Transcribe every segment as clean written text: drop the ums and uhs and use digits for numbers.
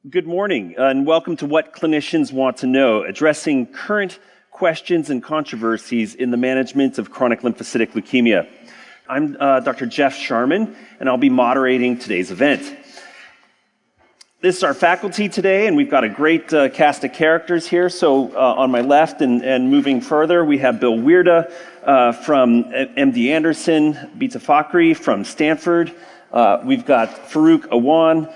Good morning, and welcome to What Clinicians Want to Know, addressing current questions and controversies in the management of chronic lymphocytic leukemia. I'm Dr. Jeff Sharman, and I'll be moderating today's event. This is our faculty today, and we've got a great cast of characters here. So on my left and moving further, we have Bill Wierda from MD Anderson, Bita Fakhri from Stanford. We've got Farrukh Awan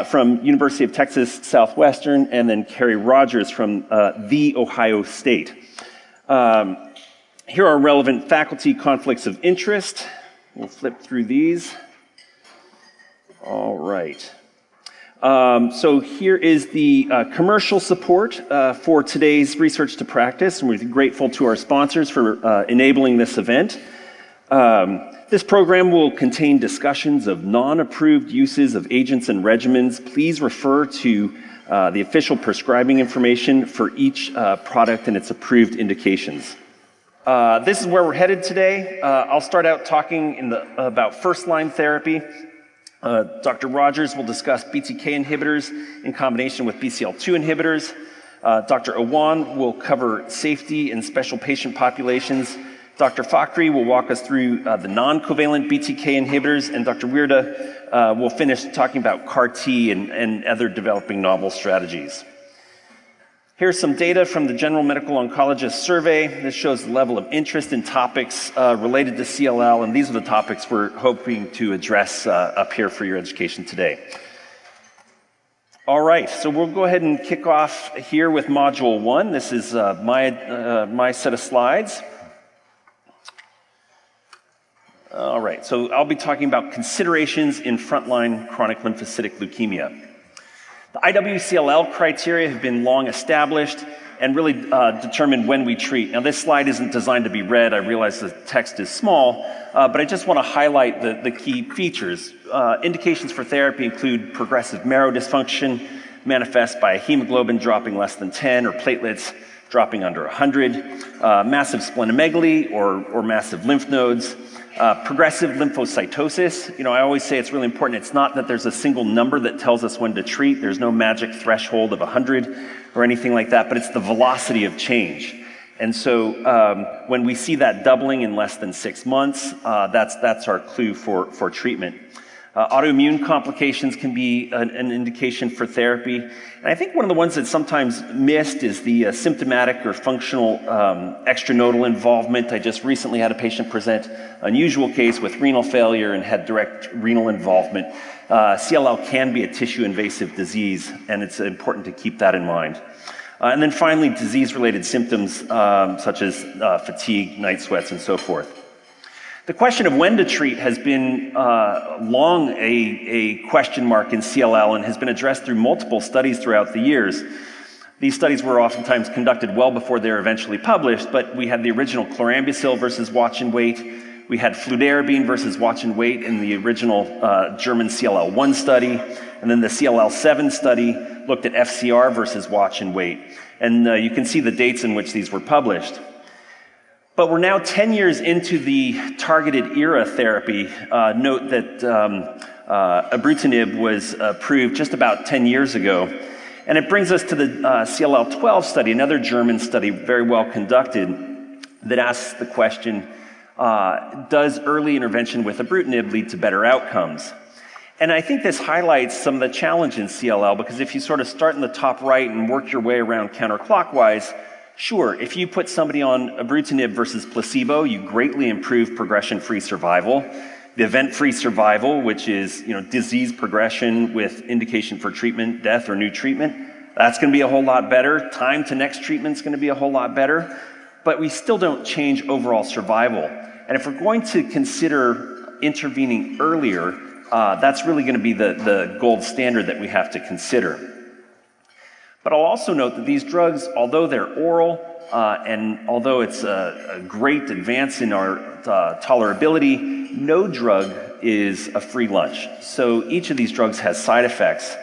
from University of Texas Southwestern, and then Kerry A Rogers from The Ohio State. Here are relevant faculty conflicts of interest. We'll flip through these. All right. So here is the commercial support for today's Research to Practice, and we're grateful to our sponsors for enabling this event. This program will contain discussions of non-approved uses of agents and regimens. Please refer to the official prescribing information for each product and its approved indications. This is where we're headed today. I'll start out talking about first-line therapy. Dr. Rogers will discuss BTK inhibitors in combination with BCL2 inhibitors. Dr. Awan will cover safety in special patient populations. Dr. Fakhri will walk us through the non-covalent BTK inhibitors, and Dr. Wierda will finish talking about CAR-T and other developing novel strategies. Here's some data from the General Medical Oncologist Survey. This shows the level of interest in topics related to CLL, and these are the topics we're hoping to address up here for your education today. All right, so we'll go ahead and kick off here with Module 1. This is my set of slides. All right, so I'll be talking about considerations in frontline chronic lymphocytic leukemia. The IWCLL criteria have been long established and really determine when we treat. Now, this slide isn't designed to be read. I realize the text is small, but I just want to highlight the key features. Indications for therapy include progressive marrow dysfunction, manifest by a hemoglobin dropping less than 10 or platelets dropping under 100, massive splenomegaly or massive lymph nodes, progressive lymphocytosis. I always say it's really important. It's not that there's a single number that tells us when to treat. There's no magic threshold of 100 or anything like that, but it's the velocity of change. And so when we see that doubling in less than 6 months, that's our clue for treatment. Autoimmune complications can be an indication for therapy. And I think one of the ones that's sometimes missed is the symptomatic or functional extranodal involvement. I just recently had a patient present an unusual case with renal failure and had direct renal involvement. CLL can be a tissue-invasive disease, and it's important to keep that in mind. And then finally, disease-related symptoms such as fatigue, night sweats, and so forth. The question of when to treat has been long a question mark in CLL and has been addressed through multiple studies throughout the years. These studies were oftentimes conducted well before they were eventually published, but we had the original chlorambucil versus watch and wait. We had fludarabine versus watch and wait in the original German CLL-1 study, and then the CLL-7 study looked at FCR versus watch and wait. And you can see the dates in which these were published. But we're now 10 years into the targeted era therapy. Note that ibrutinib was approved just about 10 years ago. And it brings us to the CLL-12 study, another German study, very well conducted, that asks the question, does early intervention with ibrutinib lead to better outcomes? And I think this highlights some of the challenge in CLL, because if you sort of start in the top right and work your way around counterclockwise, sure, if you put somebody on ibrutinib versus placebo, you greatly improve progression-free survival. The event-free survival, which is disease progression with indication for treatment, death, or new treatment, that's going to be a whole lot better. Time to next treatment is going to be a whole lot better. But we still don't change overall survival. And if we're going to consider intervening earlier, that's really going to be the gold standard that we have to consider. But I'll also note that these drugs, although they're oral, and although it's a great advance in our tolerability, no drug is a free lunch. So each of these drugs has side effects.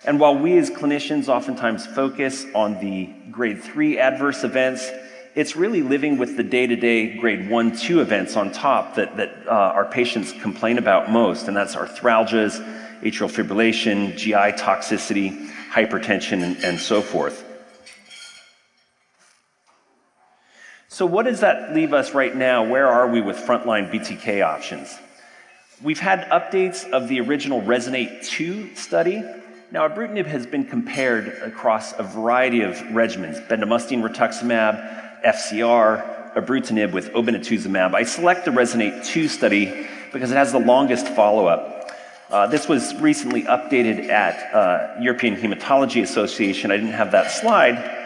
And while we as clinicians oftentimes focus on the grade 3 adverse events, it's really living with the day-to-day grade 1, 2 events on top that our patients complain about most, and that's arthralgias atrial fibrillation, GI toxicity, hypertension, and so forth. So what does that leave us right now? Where are we with frontline BTK options? We've had updates of the original RESONATE-2 study. Now, ibrutinib has been compared across a variety of regimens, bendamustine rituximab, FCR, ibrutinib with obinutuzumab. I select the RESONATE-2 study because it has the longest follow-up. This was recently updated at European Hematology Association. I didn't have that slide.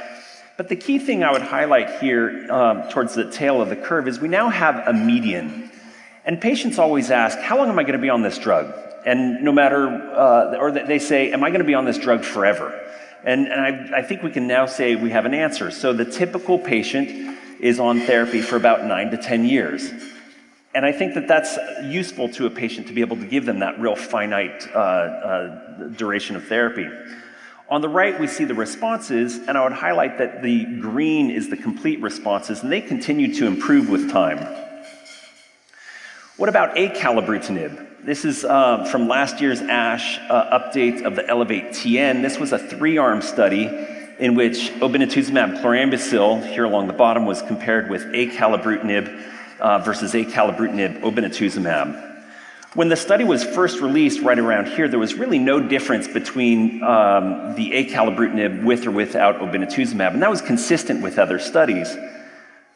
But the key thing I would highlight here towards the tail of the curve is we now have a median. And patients always ask, how long am I going to be on this drug? And no matter, or they say, am I going to be on this drug forever? And I think we can now say we have an answer. So the typical patient is on therapy for about 9 to 10 years. And I think that that's useful to a patient to be able to give them that real finite duration of therapy. On the right, we see the responses, and I would highlight that the green is the complete responses, and they continue to improve with time. What about acalabrutinib? This is from last year's ASH update of the Elevate-TN. This was a 3-arm study in which obinutuzumab chlorambucil, here along the bottom, was compared with acalabrutinib versus acalabrutinib obinutuzumab. When the study was first released right around here, there was really no difference between the acalabrutinib with or without obinutuzumab, and that was consistent with other studies.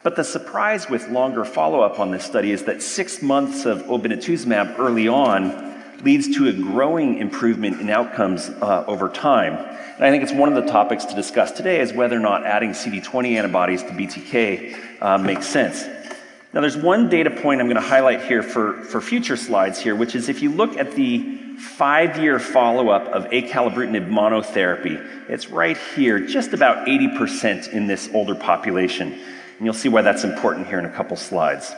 But the surprise with longer follow-up on this study is that 6 months of obinutuzumab early on leads to a growing improvement in outcomes over time. And I think it's one of the topics to discuss today is whether or not adding CD20 antibodies to BTK makes sense. Now, there's one data point I'm going to highlight here for future slides here, which is if you look at the 5-year follow-up of acalabrutinib monotherapy, it's right here, just about 80% in this older population. And you'll see why that's important here in a couple slides.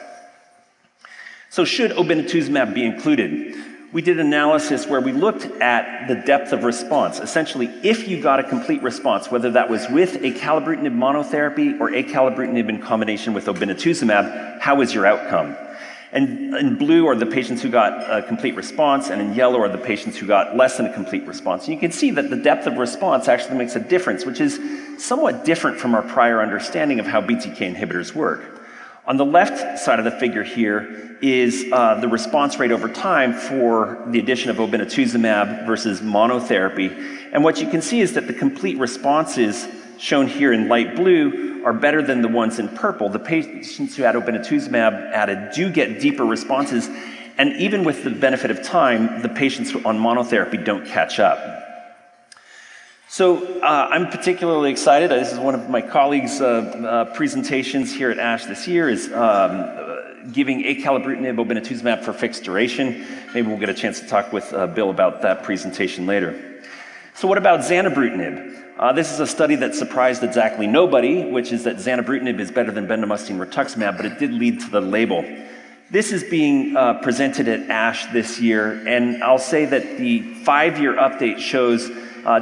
So should obinutuzumab be included? We did analysis where we looked at the depth of response. Essentially, if you got a complete response, whether that was with acalabrutinib monotherapy or acalabrutinib in combination with obinutuzumab, how was your outcome? And in blue are the patients who got a complete response, and in yellow are the patients who got less than a complete response. And you can see that the depth of response actually makes a difference, which is somewhat different from our prior understanding of how BTK inhibitors work. On the left side of the figure here is the response rate over time for the addition of obinutuzumab versus monotherapy. And what you can see is that the complete responses shown here in light blue are better than the ones in purple. The patients who had obinutuzumab added do get deeper responses, and even with the benefit of time, the patients on monotherapy don't catch up. So I'm particularly excited. This is one of my colleagues' presentations here at ASH this year is giving acalabrutinib obinutuzumab for fixed duration. Maybe we'll get a chance to talk with Bill about that presentation later. So what about zanubrutinib? This is a study that surprised exactly nobody, which is that zanubrutinib is better than bendamustine rituximab, but it did lead to the label. This is being presented at ASH this year, and I'll say that the 5-year update shows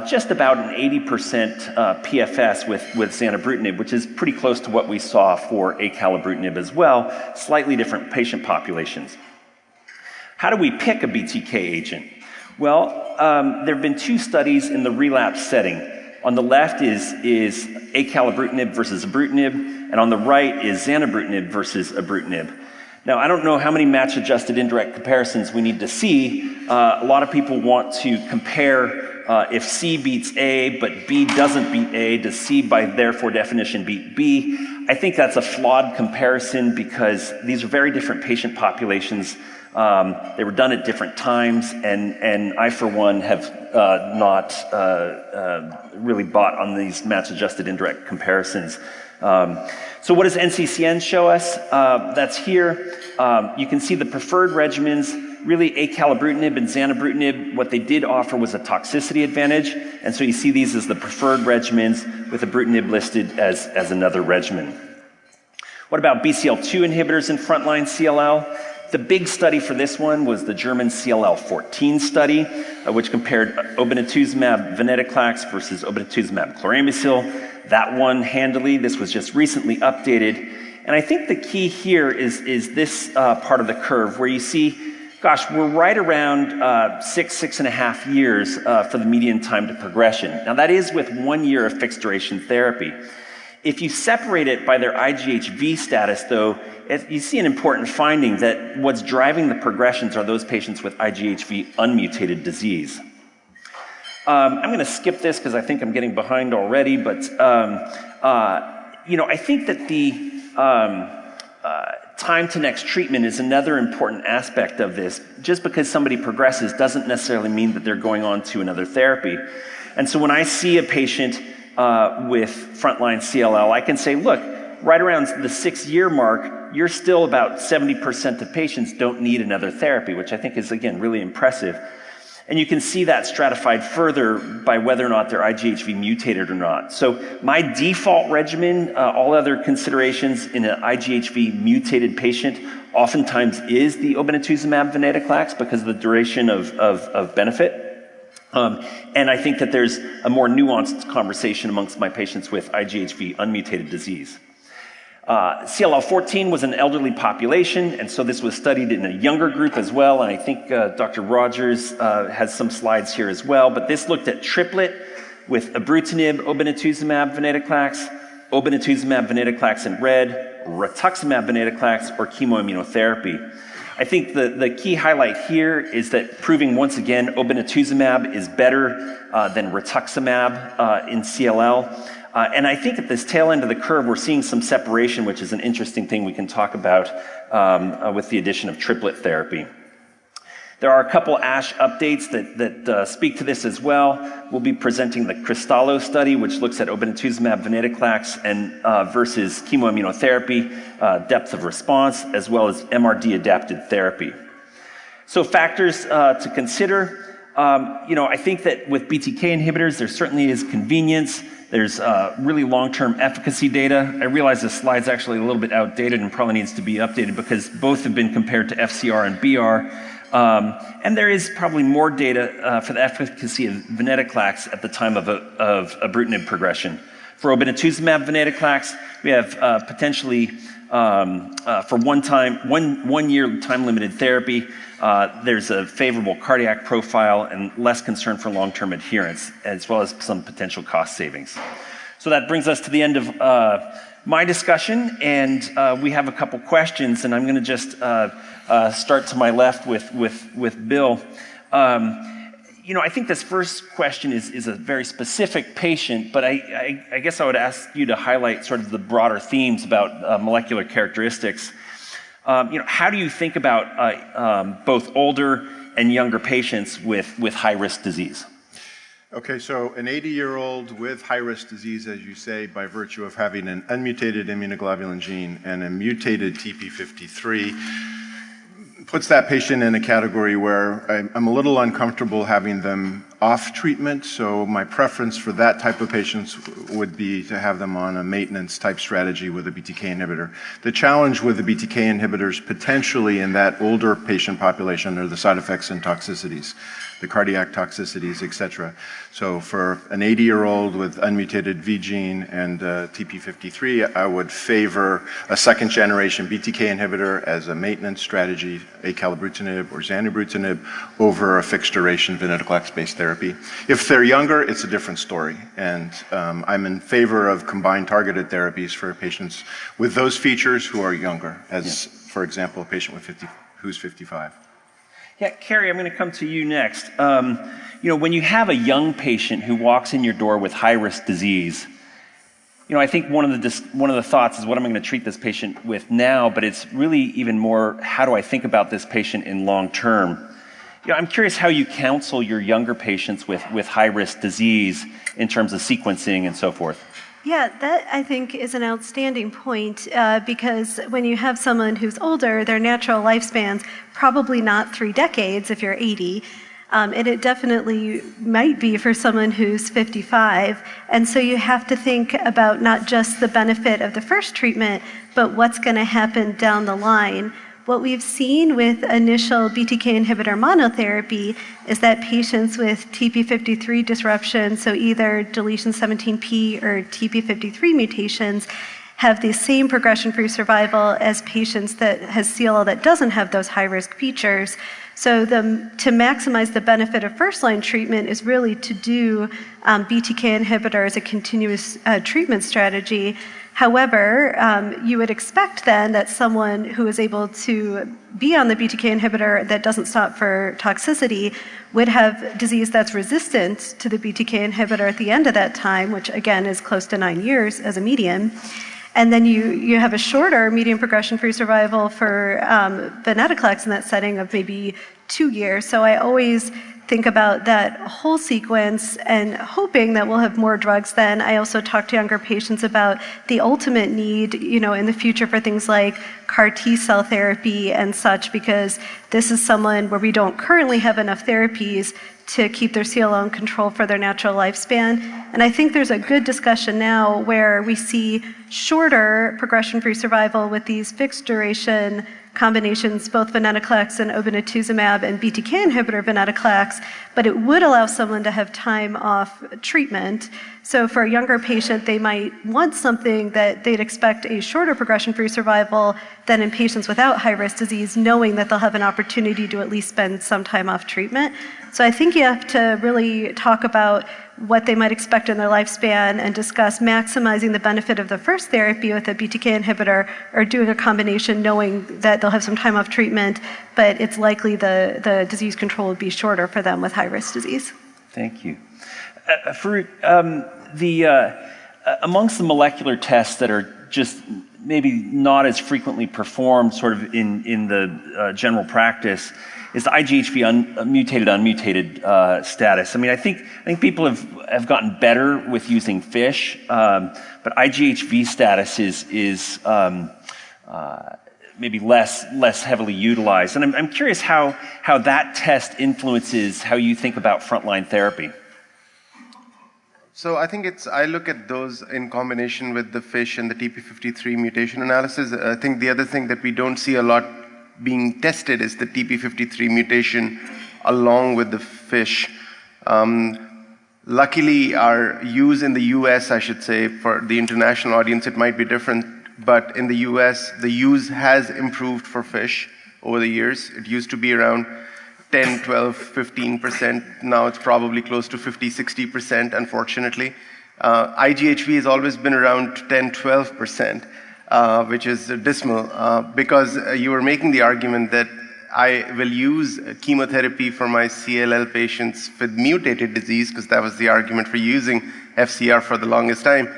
just about an 80% PFS with zanubrutinib, which is pretty close to what we saw for acalabrutinib as well, slightly different patient populations. How do we pick a BTK agent? Well, there have been 2 studies in the relapse setting. On the left is acalabrutinib versus ibrutinib, and on the right is zanubrutinib versus ibrutinib. Now, I don't know how many match-adjusted indirect comparisons we need to see. A lot of people want to compare if C beats A, but B doesn't beat A, does C by therefore definition beat B? I think that's a flawed comparison because these are very different patient populations. They were done at different times, and I, for one, have not really bought on these match-adjusted indirect comparisons. So what does NCCN show us? That's here. You can see the preferred regimens. Really, acalabrutinib and zanubrutinib, what they did offer was a toxicity advantage, and so you see these as the preferred regimens with ibrutinib listed as another regimen. What about BCL2 inhibitors in frontline CLL? The big study for this one was the German CLL-14 study, which compared obinutuzumab venetoclax versus obinutuzumab chlorambucil. That won handily. This was just recently updated. And I think the key here is this part of the curve where you see gosh, we're right around 6.5 years for the median time to progression. Now that is with 1 year of fixed duration therapy. If you separate it by their IGHV status, though, you see an important finding that what's driving the progressions are those patients with IGHV unmutated disease. I'm going to skip this because I think I'm getting behind already, but I think that the time to next treatment is another important aspect of this. Just because somebody progresses doesn't necessarily mean that they're going on to another therapy. And so when I see a patient with frontline CLL, I can say, look, right around the 6-year mark, you're still about 70% of patients don't need another therapy, which I think is, again, really impressive. And you can see that stratified further by whether or not they're IGHV mutated or not. So my default regimen, all other considerations in an IGHV mutated patient, oftentimes is the obinutuzumab venetoclax because of the duration of benefit. And I think that there's a more nuanced conversation amongst my patients with IGHV unmutated disease. CLL14 was an elderly population, and so this was studied in a younger group as well, and I think Dr. Rogers has some slides here as well, but this looked at triplet with ibrutinib, obinutuzumab venetoclax in red, rituximab venetoclax, or chemoimmunotherapy. I think the key highlight here is that proving once again obinutuzumab is better than rituximab in CLL. And I think at this tail end of the curve, we're seeing some separation, which is an interesting thing we can talk about with the addition of triplet therapy. There are a couple ASH updates that speak to this as well. We'll be presenting the Cristallo study, which looks at obinutuzumab venetoclax and versus chemoimmunotherapy, depth of response, as well as MRD-adapted therapy. So factors to consider. I think that with BTK inhibitors, there certainly is convenience. There's really long-term efficacy data. I realize this slide's actually a little bit outdated and probably needs to be updated because both have been compared to FCR and BR. And there is probably more data for the efficacy of venetoclax at the time of ibrutinib progression. For obinutuzumab venetoclax, we have potentially for 1 year time-limited therapy, there's a favorable cardiac profile and less concern for long-term adherence, as well as some potential cost savings. So that brings us to the end of my discussion, and we have a couple questions, and I'm going to just start to my left with Bill. I think this first question is a very specific patient, but I guess I would ask you to highlight sort of the broader themes about molecular characteristics. How do you think about both older and younger patients with high-risk disease? Okay, so an 80-year-old with high-risk disease, as you say, by virtue of having an unmutated immunoglobulin gene and a mutated TP53, puts that patient in a category where I'm a little uncomfortable having them off treatment, so my preference for that type of patients would be to have them on a maintenance type strategy with a BTK inhibitor. The challenge with the BTK inhibitors potentially in that older patient population are the side effects and toxicities, the cardiac toxicities, etc. So for an 80-year-old with unmutated V gene and TP53, I would favor a second-generation BTK inhibitor as a maintenance strategy, acalabrutinib or zanubrutinib, over a fixed-duration venetoclax-based therapy. If they're younger, it's a different story, and I'm in favor of combined targeted therapies for patients with those features who are younger, as, for example, a patient who's 55. Yeah, Kerry, I'm going to come to you next. When you have a young patient who walks in your door with high-risk disease, I think one of the thoughts is what am I going to treat this patient with now, but it's really even more how do I think about this patient in long term. I'm curious how you counsel your younger patients with high-risk disease in terms of sequencing and so forth. Yeah, that I think is an outstanding point because when you have someone who's older, their natural lifespan's probably not 3 decades if you're 80, and it definitely might be for someone who's 55. And so you have to think about not just the benefit of the first treatment, but what's going to happen down the line. What we've seen with initial BTK inhibitor monotherapy is that patients with TP53 disruption, so either deletion 17p or TP53 mutations, have the same progression-free survival as patients that has CLL that doesn't have those high-risk features. So to maximize the benefit of first-line treatment is really to do BTK inhibitor as a continuous treatment strategy. However, you would expect then that someone who is able to be on the BTK inhibitor that doesn't stop for toxicity would have disease that's resistant to the BTK inhibitor at the end of that time, which again is close to 9 years as a median. And then you have a shorter median progression-free survival for venetoclax in that setting of maybe 2 years. So I always think about that whole sequence and hoping that we'll have more drugs then. I also talk to younger patients about the ultimate need, in the future for things like CAR T-cell therapy and such, because this is someone where we don't currently have enough therapies to keep their CLL in control for their natural lifespan. And I think there's a good discussion now where we see shorter progression-free survival with these fixed duration combinations, both venetoclax and obinutuzumab and BTK inhibitor venetoclax, but it would allow someone to have time off treatment. So for a younger patient, they might want something that they'd expect a shorter progression-free survival than in patients without high-risk disease, knowing that they'll have an opportunity to at least spend some time off treatment. So I think you have to really talk about what they might expect in their lifespan and discuss maximizing the benefit of the first therapy with a BTK inhibitor or doing a combination knowing that they'll have some time off treatment, but it's likely the disease control would be shorter for them with high-risk disease. Thank you. Farrukh, amongst the molecular tests that are just maybe not as frequently performed sort of in the general practice is the IGHV mutated, unmutated status. I mean, I think people have gotten better with using FISH, but IGHV status is maybe less heavily utilized. And I'm curious how that test influences how you think about frontline therapy. So I think I look at those in combination with the FISH and the TP53 mutation analysis. I think the other thing that we don't see a lot being tested is the TP53 mutation along with the FISH. Luckily, our use in the US, I should say, for the international audience, it might be different, but in the US, the use has improved for FISH over the years. It used to be around 10, 12, 15%. Now it's probably close to 50, 60%, unfortunately. IGHV has always been around 10, 12%. Which is dismal, because you were making the argument that I will use chemotherapy for my CLL patients with mutated disease, because that was the argument for using FCR for the longest time,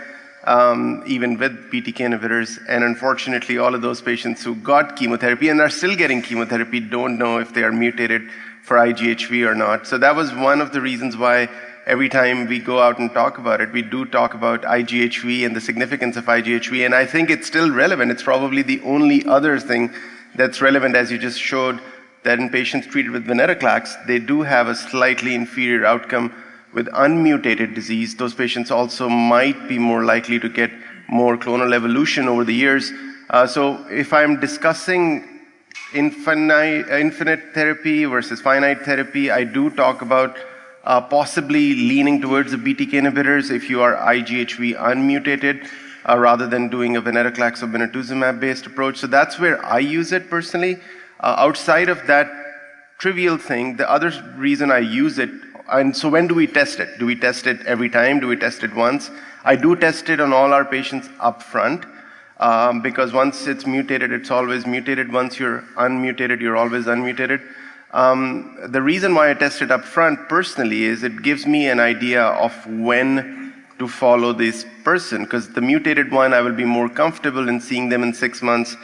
even with BTK inhibitors. And unfortunately, all of those patients who got chemotherapy and are still getting chemotherapy don't know if they are mutated for IGHV or not. So that was one of the reasons why every time we go out and talk about it, we do talk about IGHV and the significance of IGHV, and I think it's still relevant. It's probably the only other thing that's relevant, as you just showed, that in patients treated with venetoclax, they do have a slightly inferior outcome with unmutated disease. Those patients also might be more likely to get more clonal evolution over the years. So if I'm discussing infinite therapy versus finite therapy, I do talk about possibly leaning towards the BTK inhibitors if you are IGHV unmutated, rather than doing a venetoclax or obinutuzumab-based approach. So that's where I use it personally. Outside of that trivial thing, the other reason I use it, and so when do we test it? Do we test it every time? Do we test it once? I do test it on all our patients up front, because once it's mutated, it's always mutated. Once you're unmutated, you're always unmutated. The reason why I test it up front personally is it gives me an idea of when to follow this person, because the mutated one, I will be more comfortable in seeing them in 6 months.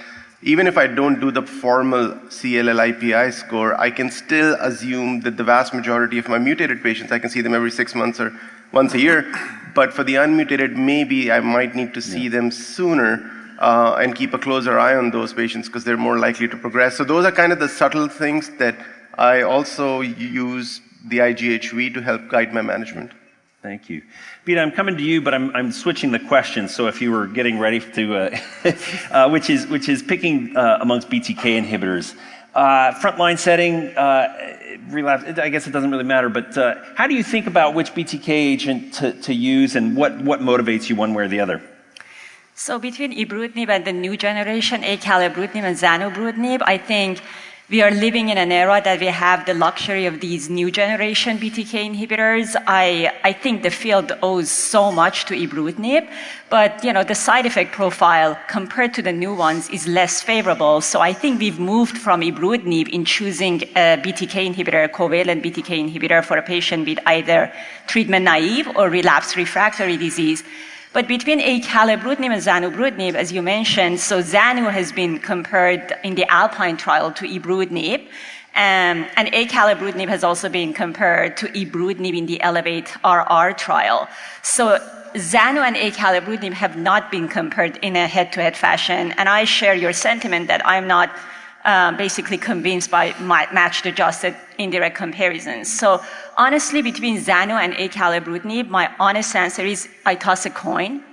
Even if I don't do the formal CLL-IPI score, I can still assume that the vast majority of my mutated patients, I can see them every 6 months or once a year. But for the unmutated, maybe I might need to see them sooner and keep a closer eye on those patients because they're more likely to progress. So those are kind of the subtle things that I also use the IGHV to help guide my management. Thank you. Bita, I'm coming to you, but I'm switching the question. So if you were getting ready to, which is picking amongst BTK inhibitors. Frontline setting, relapse, I guess it doesn't really matter, but how do you think about which BTK agent to use and what motivates you one way or the other? So between ibrutinib and the new generation acalabrutinib and zanubrutinib, I think we are living in an era that we have the luxury of these new generation BTK inhibitors. I think the field owes so much to ibrutinib, but the side effect profile compared to the new ones is less favorable. So I think we've moved from ibrutinib in choosing a BTK inhibitor, a covalent BTK inhibitor for a patient with either treatment-naive or relapsed refractory disease. But between acalabrutinib and zanubrutinib, as you mentioned, so Zanu has been compared in the Alpine trial to ibrutinib, and acalabrutinib has also been compared to ibrutinib in the Elevate-RR trial. So Zanu and acalabrutinib have not been compared in a head-to-head fashion, and I share your sentiment that I'm not basically convinced by matched-adjusted indirect comparisons. So honestly, between Zanu and acalabrutinib, my honest answer is I toss a coin.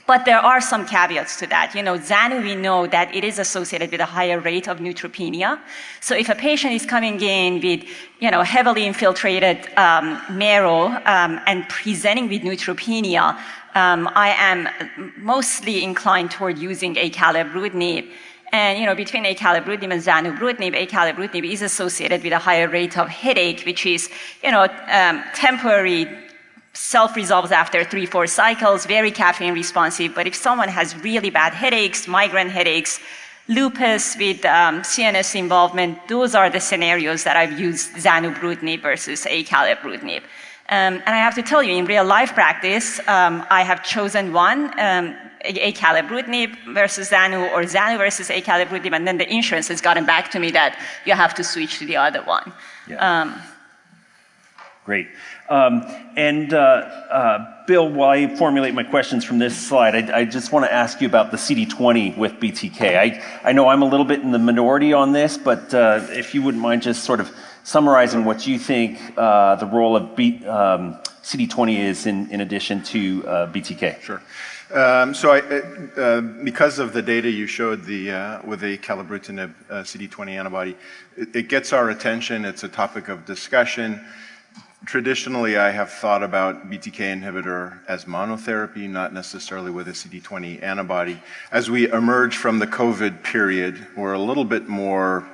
But there are some caveats to that. Zanu, we know that it is associated with a higher rate of neutropenia. So if a patient is coming in with, heavily infiltrated marrow and presenting with neutropenia, I am mostly inclined toward using acalabrutinib. And between acalabrutinib and zanubrutinib, acalabrutinib is associated with a higher rate of headache, which is temporary, self-resolves after 3-4 cycles, very caffeine responsive. But if someone has really bad headaches, migraine headaches, lupus with CNS involvement, those are the scenarios that I've used zanubrutinib versus acalabrutinib. And I have to tell you, in real life practice, I have chosen one, acalabrutinib versus Zanu or Zanu versus acalabrutinib, and then the insurance has gotten back to me that you have to switch to the other one. Yeah. Great. Bill, while I formulate my questions from this slide, I just want to ask you about the CD20 with BTK. I know I'm a little bit in the minority on this, but if you wouldn't mind just sort of summarizing what you think the role of CD20 is in addition to BTK. Sure. Because of the data you showed with the acalabrutinib CD20 antibody, it gets our attention. It's a topic of discussion. Traditionally, I have thought about BTK inhibitor as monotherapy, not necessarily with a CD20 antibody. As we emerge from the COVID period, we're a little bit more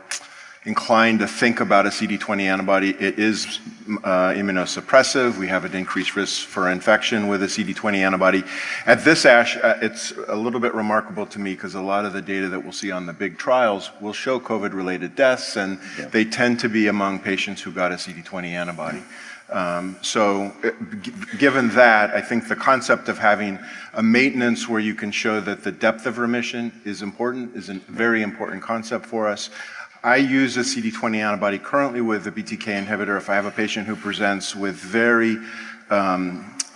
inclined to think about a CD20 antibody. It is immunosuppressive. We have an increased risk for infection with a CD20 antibody. At this ASH, it's a little bit remarkable to me because a lot of the data that we'll see on the big trials will show COVID-related deaths, and they tend to be among patients who got a CD20 antibody. Given that, I think the concept of having a maintenance where you can show that the depth of remission is important is a very important concept for us. I use a CD20 antibody currently with a BTK inhibitor if I have a patient who presents with very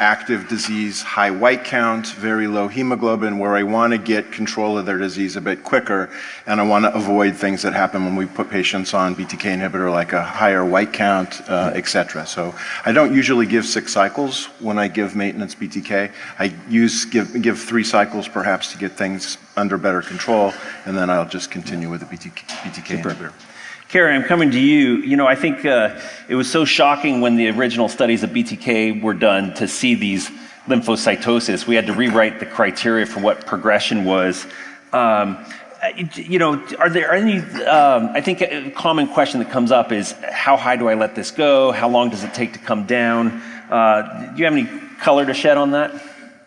active disease, high white count, very low hemoglobin, where I want to get control of their disease a bit quicker, and I want to avoid things that happen when we put patients on BTK inhibitor, like a higher white count, etc. So I don't usually give 6 cycles when I give maintenance BTK. I give 3 cycles perhaps to get things under better control, and then I'll just continue with the BTK inhibitor. Kerry, I'm coming to you. I think it was so shocking when the original studies of BTK were done to see these lymphocytosis. We had to rewrite the criteria for what progression was. Are there any, I think a common question that comes up is, how high do I let this go? How long does it take to come down? Do you have any color to shed on that?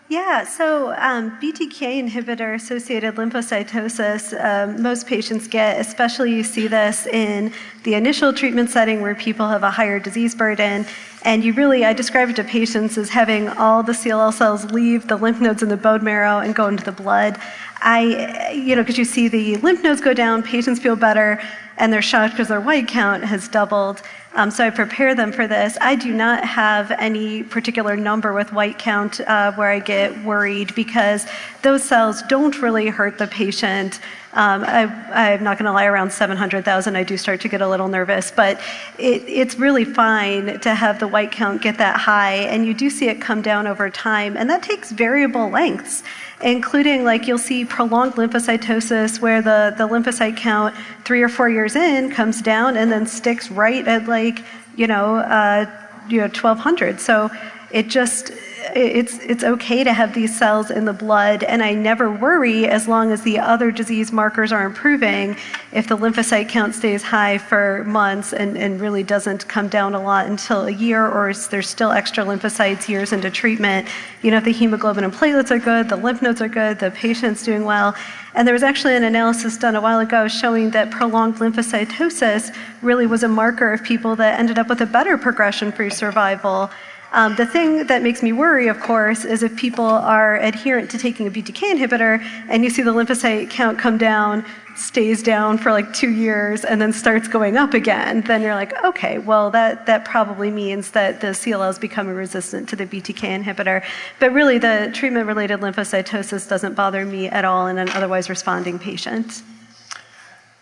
Yeah, so BTK inhibitor-associated lymphocytosis, most patients get, especially you see this in the initial treatment setting where people have a higher disease burden, and I describe it to patients as having all the CLL cells leave the lymph nodes in the bone marrow and go into the blood. Because you see the lymph nodes go down, patients feel better, and they're shocked because their white count has doubled. So I prepare them for this. I do not have any particular number with white count where I get worried because those cells don't really hurt the patient. I'm not going to lie, around 700,000 I do start to get a little nervous, but it's really fine to have the white count get that high, and you do see it come down over time, and that takes variable lengths, including you'll see prolonged lymphocytosis where the lymphocyte count 3 or 4 years in comes down and then sticks right at 1200. So it just, it's okay to have these cells in the blood, and I never worry as long as the other disease markers are improving. If the lymphocyte count stays high for months and really doesn't come down a lot until a year, or there's still extra lymphocytes years into treatment, if the hemoglobin and platelets are good, the lymph nodes are good, the patient's doing well. And there was actually an analysis done a while ago showing that prolonged lymphocytosis really was a marker of people that ended up with a better progression-free survival. The thing that makes me worry, of course, is if people are adherent to taking a BTK inhibitor and you see the lymphocyte count come down, stays down for like 2 years, and then starts going up again, then you're like, okay, well, that probably means that the CLL is becoming resistant to the BTK inhibitor. But really, the treatment-related lymphocytosis doesn't bother me at all in an otherwise responding patient.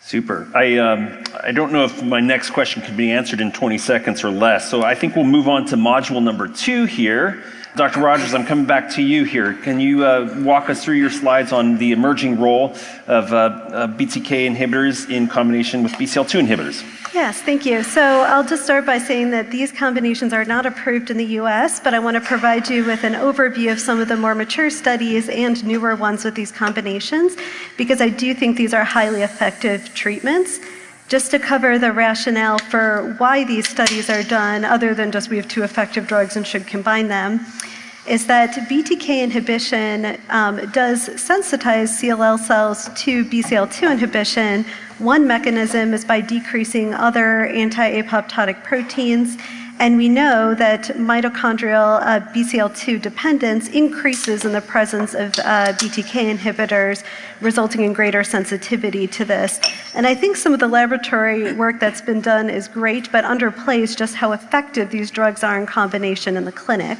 Super. I don't know if my next question could be answered in 20 seconds or less, so I think we'll move on to module number 2 here. Dr. Rogers, I'm coming back to you here. Can you walk us through your slides on the emerging role of BTK inhibitors in combination with BCL2 inhibitors? Yes, thank you. So I'll just start by saying that these combinations are not approved in the US, but I want to provide you with an overview of some of the more mature studies and newer ones with these combinations, because I do think these are highly effective treatments. Just to cover the rationale for why these studies are done, other than just we have 2 effective drugs and should combine them, is that BTK inhibition does sensitize CLL cells to BCL2 inhibition. One mechanism is by decreasing other anti-apoptotic proteins, and we know that mitochondrial BCL2 dependence increases in the presence of BTK inhibitors, resulting in greater sensitivity to this. And I think some of the laboratory work that's been done is great, but underplays just how effective these drugs are in combination in the clinic.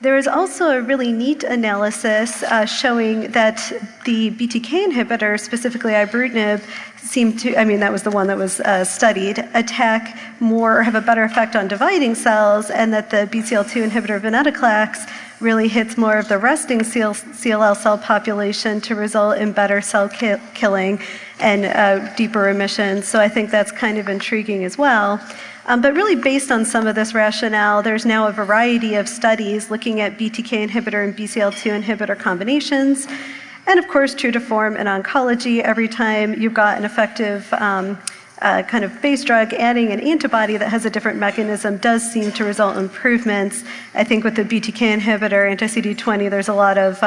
There is also a really neat analysis showing that the BTK inhibitors, specifically ibrutinib, seem to, that was the one that was studied, attack more or have a better effect on dividing cells, and that the BCL2 inhibitor venetoclax really hits more of the resting CLL cell population to result in better cell killing and deeper remission. So I think that's kind of intriguing as well. But really based on some of this rationale, there's now a variety of studies looking at BTK inhibitor and BCL2 inhibitor combinations. And of course, true to form in oncology, every time you've got an effective kind of base drug, adding an antibody that has a different mechanism does seem to result in improvements. I think with the BTK inhibitor, anti-CD20, there's a lot of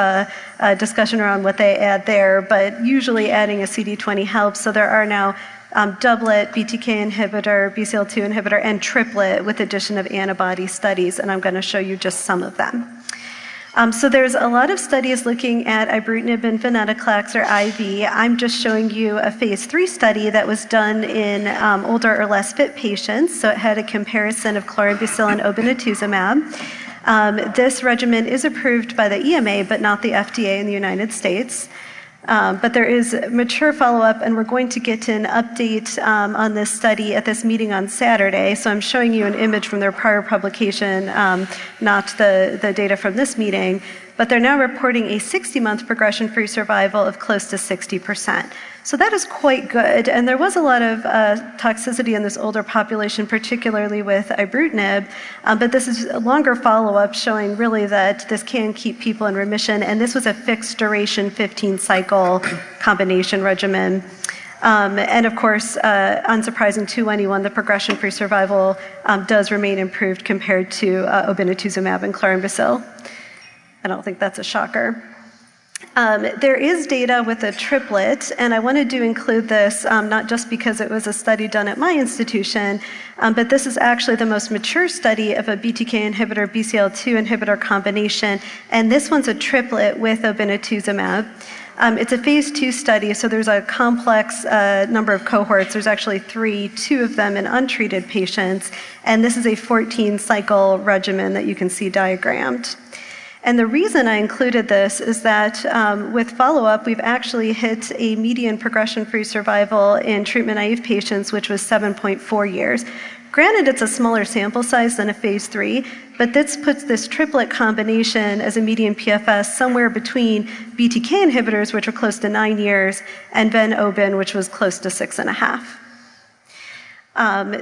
discussion around what they add there, but usually adding a CD20 helps. So there are now doublet BTK inhibitor, BCL2 inhibitor, and triplet with addition of antibody studies, and I'm going to show you just some of them. So there's a lot of studies looking at ibrutinib and venetoclax or IV. I'm just showing you a phase 3 study that was done in older or less fit patients. So it had a comparison of chlorambucil and obinutuzumab. This regimen is approved by the EMA, but not the FDA in the United States. But there is mature follow-up, and we're going to get an update on this study at this meeting on Saturday. So I'm showing you an image from their prior publication, not the data from this meeting. But they're now reporting a 60-month progression-free survival of close to 60%. So that is quite good. And there was a lot of toxicity in this older population, particularly with ibrutinib. But this is a longer follow-up showing really that this can keep people in remission. And this was a fixed duration 15-cycle combination regimen. And of course, unsurprising to anyone, the progression-free survival does remain improved compared to obinutuzumab and chlorambucil. I don't think that's a shocker. There is data with a triplet, and I wanted to include this not just because it was a study done at my institution, but this is actually the most mature study of a BTK inhibitor, BCL2 inhibitor combination, and this one's a triplet with obinutuzumab. It's a phase 2 study, so there's a complex number of cohorts. There's actually 3, 2 of them in untreated patients, and this is a 14-cycle regimen that you can see diagrammed. And the reason I included this is that with follow-up, we've actually hit a median progression-free survival in treatment-naive patients, which was 7.4 years. Granted, it's a smaller sample size than a phase 3, but this puts this triplet combination as a median PFS somewhere between BTK inhibitors, which are close to 9 years, and ven-obin, which was close to 6.5.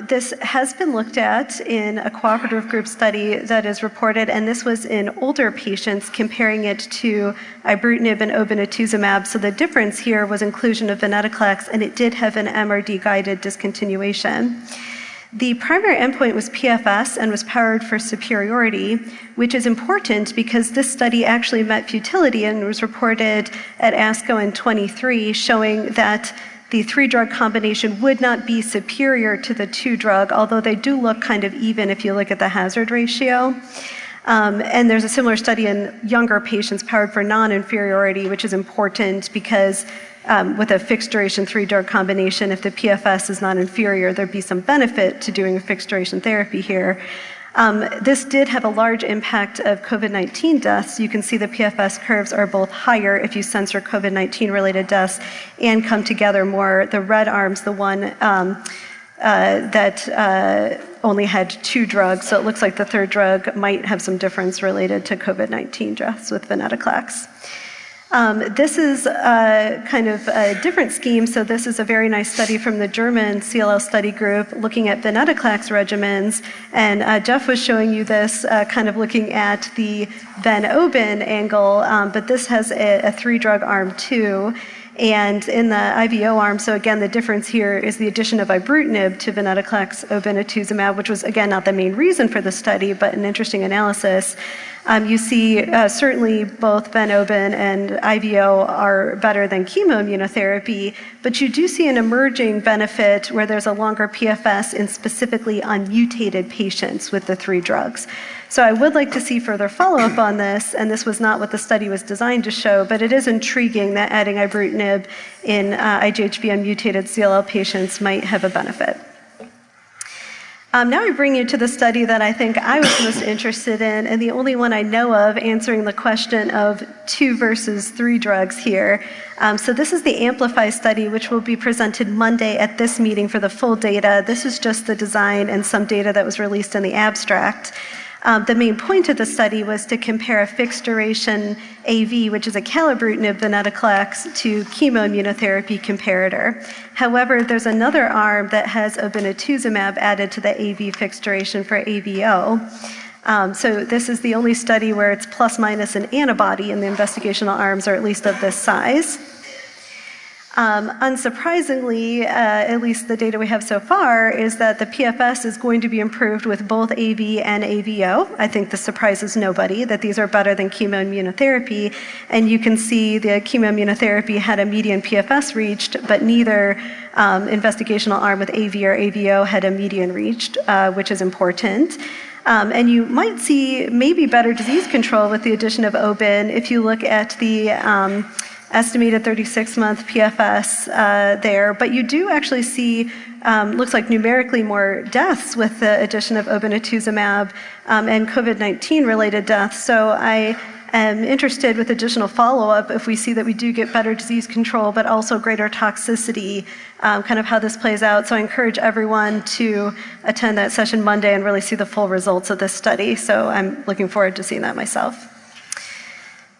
This has been looked at in a cooperative group study that is reported, and this was in older patients comparing it to ibrutinib and obinutuzumab. So the difference here was inclusion of venetoclax, and it did have an MRD-guided discontinuation. The primary endpoint was PFS and was powered for superiority, which is important because this study actually met futility and was reported at ASCO in 23, showing that the 3-drug combination would not be superior to the 2-drug, although they do look kind of even if you look at the hazard ratio. And there's a similar study in younger patients powered for non-inferiority, which is important because with a fixed duration 3-drug combination, if the PFS is not inferior, there'd be some benefit to doing a fixed duration therapy here. This did have a large impact of COVID-19 deaths. You can see the PFS curves are both higher if you censor COVID-19 related deaths and come together more. The red arm's the one that only had 2 drugs, so it looks like the 3rd drug might have some difference related to COVID-19 deaths with venetoclax. This is kind of a different scheme. So this is a very nice study from the German CLL study group looking at venetoclax regimens. And Jeff was showing you this kind of looking at the ven-oben angle, but this has a 3-drug arm too. And in the IVO arm, so again, the difference here is the addition of ibrutinib to venetoclax obinutuzumab, which was, again, not the main reason for the study, but an interesting analysis. You see certainly both ven-oben and IVO are better than chemoimmunotherapy, but you do see an emerging benefit where there's a longer PFS in specifically unmutated patients with the 3 drugs. So I would like to see further follow-up on this, and this was not what the study was designed to show, but it is intriguing that adding ibrutinib in IGHV mutated CLL patients might have a benefit. Now I bring you to the study that I think I was most interested in, and the only one I know of answering the question of 2 versus 3 drugs here. So this is the AMPLIFY study, which will be presented Monday at this meeting for the full data. This is just the design and some data that was released in the abstract. The main point of the study was to compare a fixed duration AV, which is acalabrutinib venetoclax, to chemoimmunotherapy comparator. However, there's another arm that has obinutuzumab added to the AV fixed duration for AVO. So this is the only study where it's plus minus an antibody in the investigational arms, or at least of this size. Unsurprisingly, at least the data we have so far, is that the PFS is going to be improved with both AV and AVO. I think this surprises nobody, that these are better than chemoimmunotherapy. And you can see the chemoimmunotherapy had a median PFS reached, but neither investigational arm with AV or AVO had a median reached, which is important. And you might see maybe better disease control with the addition of OBIN if you look at the estimated 36-month PFS there, but you do actually see, looks like numerically more deaths with the addition of obinutuzumab and COVID-19 related deaths. So I am interested with additional follow-up if we see that we do get better disease control, but also greater toxicity, kind of how this plays out. So I encourage everyone to attend that session Monday and really see the full results of this study. So I'm looking forward to seeing that myself.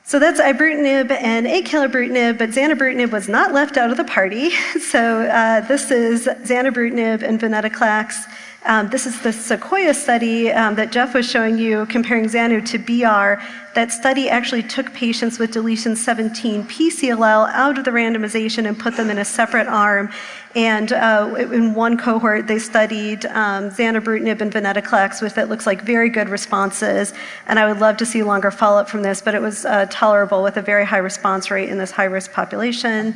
So that's ibrutinib and acalabrutinib, but zanubrutinib was not left out of the party. So this is zanubrutinib and venetoclax. This is the Sequoia study that Jeff was showing you comparing Xanu to BR. That study actually took patients with deletion 17 pCLL out of the randomization and put them in a separate arm. And in one cohort, they studied zanubrutinib and venetoclax with, it looks like, very good responses. And I would love to see longer follow-up from this, but it was tolerable with a very high response rate in this high-risk population.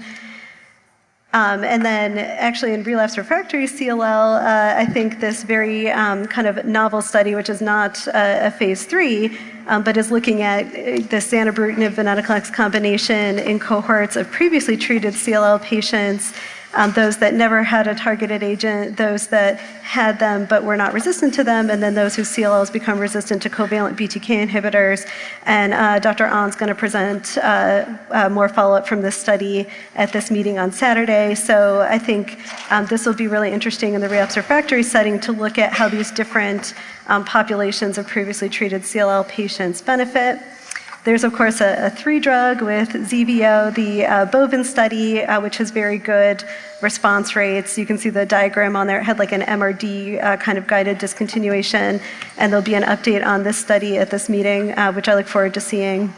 And then actually in relapsed refractory CLL, I think this very kind of novel study, which is not a phase 3, but is looking at this zanubrutinib venetoclax combination in cohorts of previously treated CLL patients, those that never had a targeted agent, those that had them but were not resistant to them, and then those whose CLLs become resistant to covalent BTK inhibitors. And Dr. Awan's going to present more follow-up from this study at this meeting on Saturday. So I think this will be really interesting in the relapsed refractory setting to look at how these different populations of previously treated CLL patients benefit. There's, of course, a 3-drug with ZVO, the bovine study, which has very good response rates. You can see the diagram on there. It had like an MRD kind of guided discontinuation, and there'll be an update on this study at this meeting, which I look forward to seeing.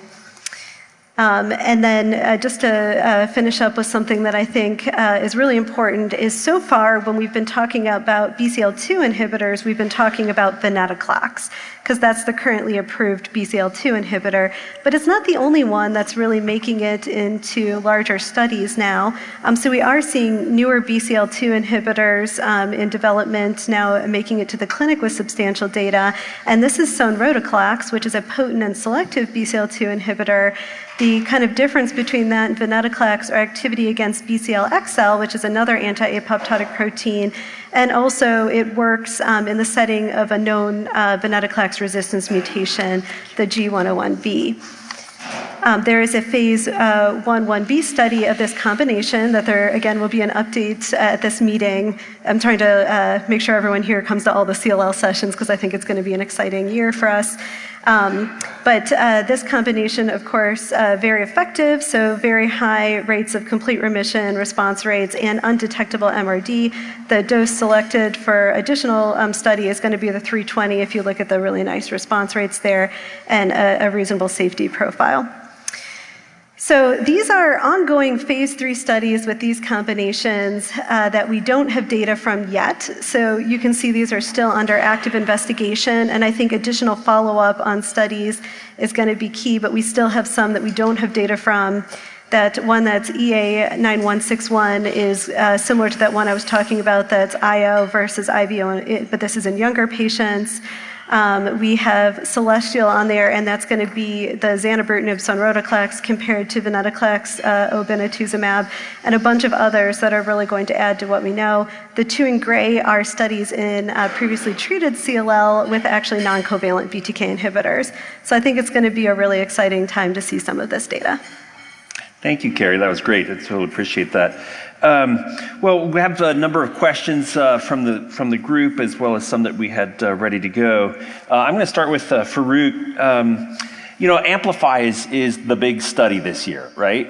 And then just to finish up with something that I think is really important is so far when we've been talking about BCL2 inhibitors, we've been talking about venetoclax, because that's the currently approved BCL2 inhibitor. But it's not the only one that's really making it into larger studies now. So we are seeing newer BCL2 inhibitors in development now making it to the clinic with substantial data. And this is sonrotoclax, which is a potent and selective BCL2 inhibitor. The kind of difference between that and venetoclax are activity against BCL-XL, which is another anti-apoptotic protein, and also it works in the setting of a known venetoclax resistance mutation, the G101B. There is a phase 1/1b study of this combination that there, again, will be an update at this meeting. I'm trying to make sure everyone here comes to all the CLL sessions because I think it's going to be an exciting year for us. But this combination, of course, very effective, so very high rates of complete remission, response rates, and undetectable MRD. The dose selected for additional study is going to be the 320 if you look at the really nice response rates there, and a reasonable safety profile. So these are ongoing phase 3 studies with these combinations that we don't have data from yet. So you can see these are still under active investigation, and I think additional follow-up on studies is going to be key, but we still have some that we don't have data from. That one that's EA9161 is similar to that one I was talking about, that's IO versus IVO, but this is in younger patients. We have Celestial on there, and that's going to be the zanubrutinib sonrotoclax compared to venetoclax obinutuzumab, and a bunch of others that are really going to add to what we know. The two in gray are studies in previously treated CLL with actually non-covalent BTK inhibitors. So I think it's going to be a really exciting time to see some of this data. Thank you, Kerry. That was great. I totally appreciate that. Well, we have a number of questions from the group as well as some that we had ready to go. I'm going to start with Farrukh. Amplify is the big study this year, right?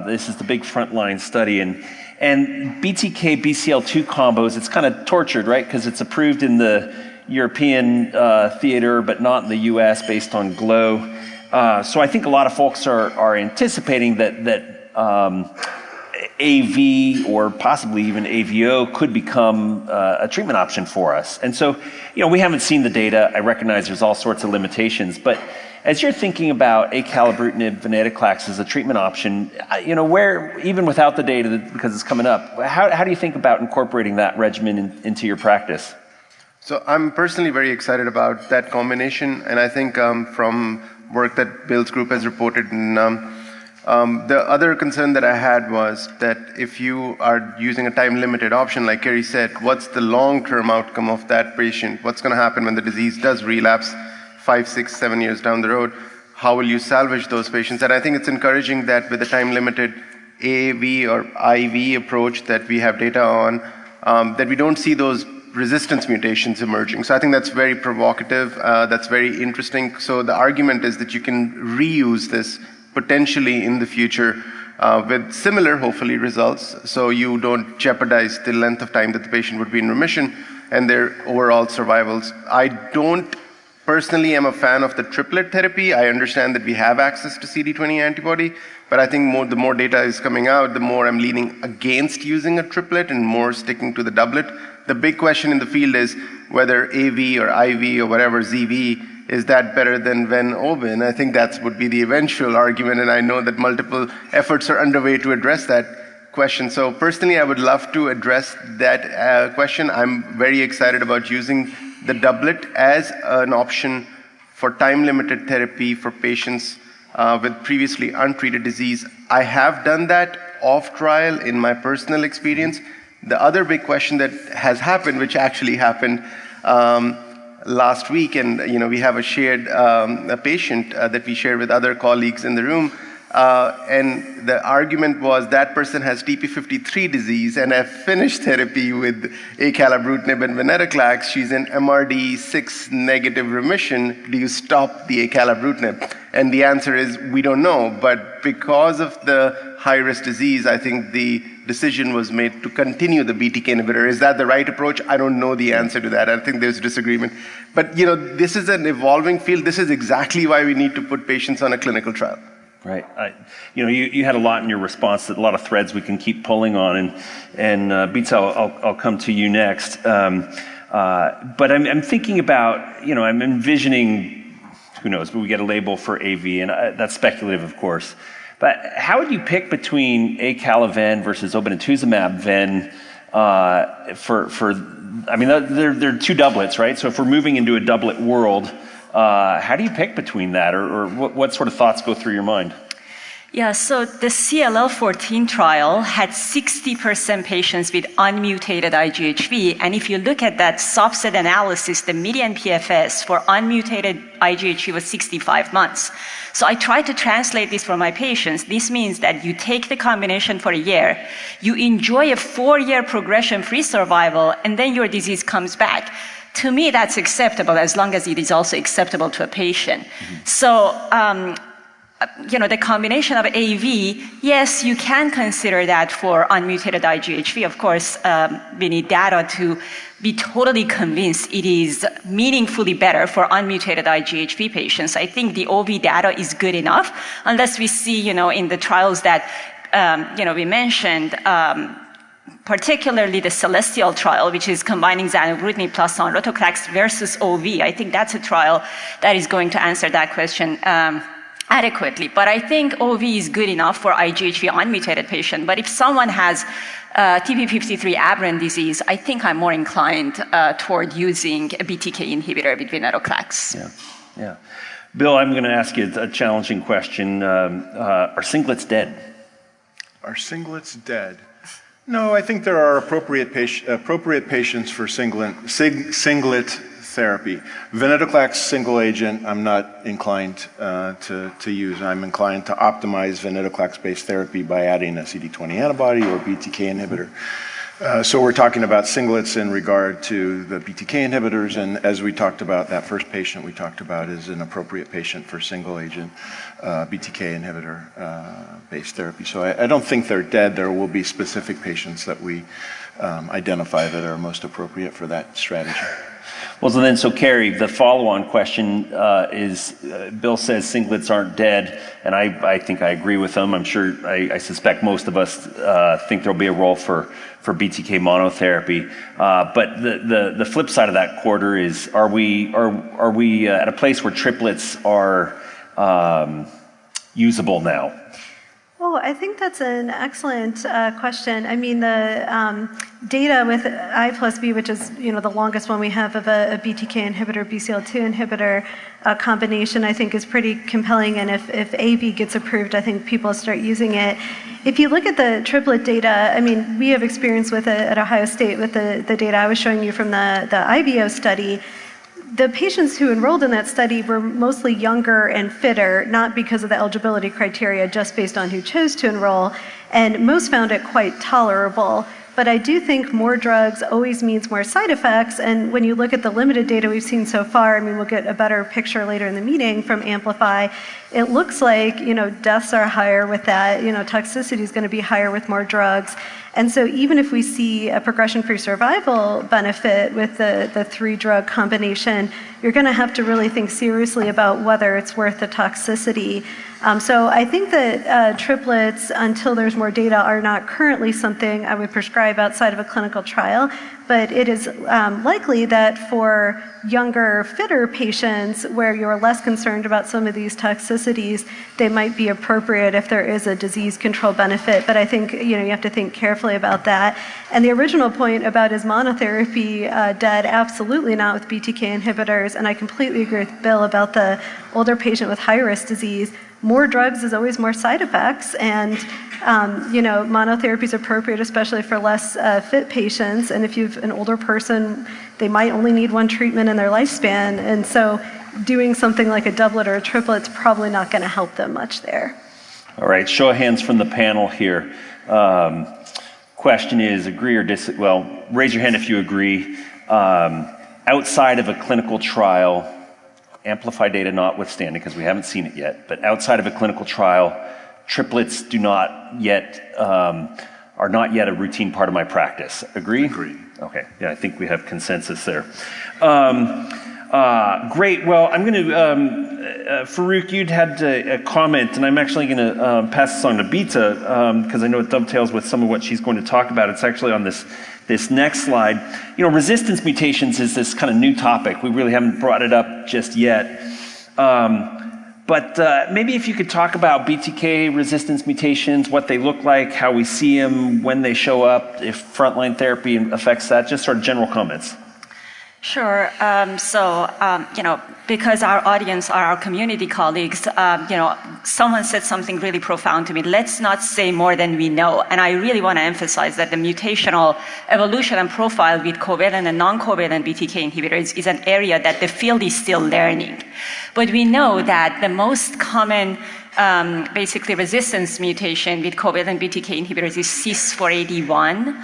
This is the big frontline study, and BTK BCL2 combos. It's kind of tortured, right? Because it's approved in the European theater, but not in the U.S. based on GLOW. So I think a lot of folks are anticipating that AV or possibly even AVO could become a treatment option for us. And so, we haven't seen the data. I recognize there's all sorts of limitations, but as you're thinking about acalabrutinib, venetoclax as a treatment option, where, even without the data, because it's coming up, how do you think about incorporating that regimen into your practice? So I'm personally very excited about that combination, and I think from work that Bill's group has reported, and the other concern that I had was that if you are using a time-limited option, like Kerry said, what's the long-term outcome of that patient? What's going to happen when the disease does relapse 5, 6, 7 years down the road? How will you salvage those patients? And I think it's encouraging that with the time-limited AAV or IV approach that we have data on, that we don't see those resistance mutations emerging. So I think that's very provocative, that's very interesting. So the argument is that you can reuse this potentially in the future with similar, hopefully, results, so you don't jeopardize the length of time that the patient would be in remission and their overall survivals. I don't personally am a fan of the triplet therapy. I understand that we have access to CD20 antibody, but I think the more data is coming out, the more I'm leaning against using a triplet and more sticking to the doublet. The big question in the field is whether AV or IV or whatever, ZV, is that better than Ven-Obin? I think that would be the eventual argument, and I know that multiple efforts are underway to address that question. So personally, I would love to address that question. I'm very excited about using the doublet as an option for time-limited therapy for patients with previously untreated disease. I have done that off-trial in my personal experience. The other big question that has happened, which actually happened last week, and we have a patient that we shared with other colleagues in the room, and the argument was that person has TP53 disease and have finished therapy with acalabrutinib and venetoclax. She's in MRD6 negative remission. Do you stop the acalabrutinib? And the answer is we don't know. But because of the high-risk disease, I think the decision was made to continue the BTK inhibitor. Is that the right approach? I don't know the answer to that. I think there's disagreement. But this is an evolving field. This is exactly why we need to put patients on a clinical trial. Right. You had a lot in your response, a lot of threads we can keep pulling on, and Bita, I'll come to you next. But I'm thinking about, I'm envisioning, who knows, but we get a label for AV, and that's speculative, of course. But how would you pick between acalabrutinib versus obinutuzumab-ven they're two doublets, right? So if we're moving into a doublet world, how do you pick between that, or what sort of thoughts go through your mind? Yeah, so the CLL14 trial had 60% patients with unmutated IGHV, and if you look at that subset analysis, the median PFS for unmutated IGHV was 65 months. So I tried to translate this for my patients. This means that you take the combination for a year, you enjoy a 4-year progression-free survival, and then your disease comes back. To me, that's acceptable as long as it is also acceptable to a patient. Mm-hmm. So, the combination of AV, yes, you can consider that for unmutated IGHV. Of course, we need data to be totally convinced it is meaningfully better for unmutated IGHV patients. I think the OV data is good enough, unless we see, in the trials that, we mentioned, particularly the Celestial trial, which is combining zanubrutinib plus sonrotoclax versus OV. I think that's a trial that is going to answer that question adequately. But I think OV is good enough for IGHV unmutated patient. But if someone has TP53 aberrant disease, I think I'm more inclined toward using a BTK inhibitor with venetoclax. Yeah. Bill, I'm going to ask you a challenging question. Are singlets dead? Are singlets dead? No, I think there are appropriate patients for singlet therapy. Venetoclax single agent, I'm not inclined to use. I'm inclined to optimize venetoclax-based therapy by adding a CD20 antibody or BTK inhibitor. So we're talking about singlets in regard to the BTK inhibitors, and as we talked about, that first patient we talked about is an appropriate patient for single agent BTK inhibitor based therapy. So I don't think they're dead. There will be specific patients that we identify that are most appropriate for that strategy. Well, so Kerry, the follow-on question is, Bill says singlets aren't dead, and I think I agree with him. I'm sure, I suspect most of us think there'll be a role for BTK monotherapy. But the flip side of that quarter is, are we at a place where triplets are usable now? Oh, I think that's an excellent question. I mean, the data with I plus B, which is the longest one we have of a BTK inhibitor, BCL2 inhibitor combination, I think is pretty compelling. And if AV gets approved, I think people start using it. If you look at the triplet data, I mean, we have experience with it at Ohio State with the data I was showing you from the IBO study. The patients who enrolled in that study were mostly younger and fitter, not because of the eligibility criteria, just based on who chose to enroll, and most found it quite tolerable. But I do think more drugs always means more side effects, and when you look at the limited data we've seen so far, I mean, we'll get a better picture later in the meeting from Amplify, it looks like, deaths are higher with that, toxicity is going to be higher with more drugs. And so even if we see a progression-free survival benefit with the 3-drug combination, you're going to have to really think seriously about whether it's worth the toxicity. So I think that triplets, until there's more data, are not currently something I would prescribe outside of a clinical trial. But it is likely that for younger, fitter patients where you're less concerned about some of these toxicities, they might be appropriate if there is a disease control benefit. But I think you have to think carefully about that. And the original point about is monotherapy dead? Absolutely not with BTK inhibitors. And I completely agree with Bill about the older patient with high-risk disease. More drugs is always more side effects, and monotherapy is appropriate, especially for less fit patients. And if you've an older person, they might only need one treatment in their lifespan, and so doing something like a doublet or a triplet is probably not going to help them much there. All right, show of hands from the panel here. Question is, agree or disagree? Well, raise your hand if you agree. Outside of a clinical trial, amplify data notwithstanding, because we haven't seen it yet, but outside of a clinical trial, triplets are not yet a routine part of my practice. Agree? Agree. Okay, yeah, I think we have consensus there. Great, well, I'm going to, Farrukh, you'd had a comment, and I'm actually going to pass this on to Bita, because I know it dovetails with some of what she's going to talk about. It's actually on this next slide. You know, resistance mutations is this kind of new topic. We really haven't brought it up just yet. But maybe if you could talk about BTK resistance mutations, what they look like, how we see them, when they show up, if frontline therapy affects that, just sort of general comments. Sure. You know, because our audience are our community colleagues, you know, someone said something really profound to me. Let's not say more than we know. And I really want to emphasize that the mutational evolution and profile with covalent and non-covalent BTK inhibitors is an area that the field is still learning. But we know that the most common basically resistance mutation with covalent BTK inhibitors is CIS481,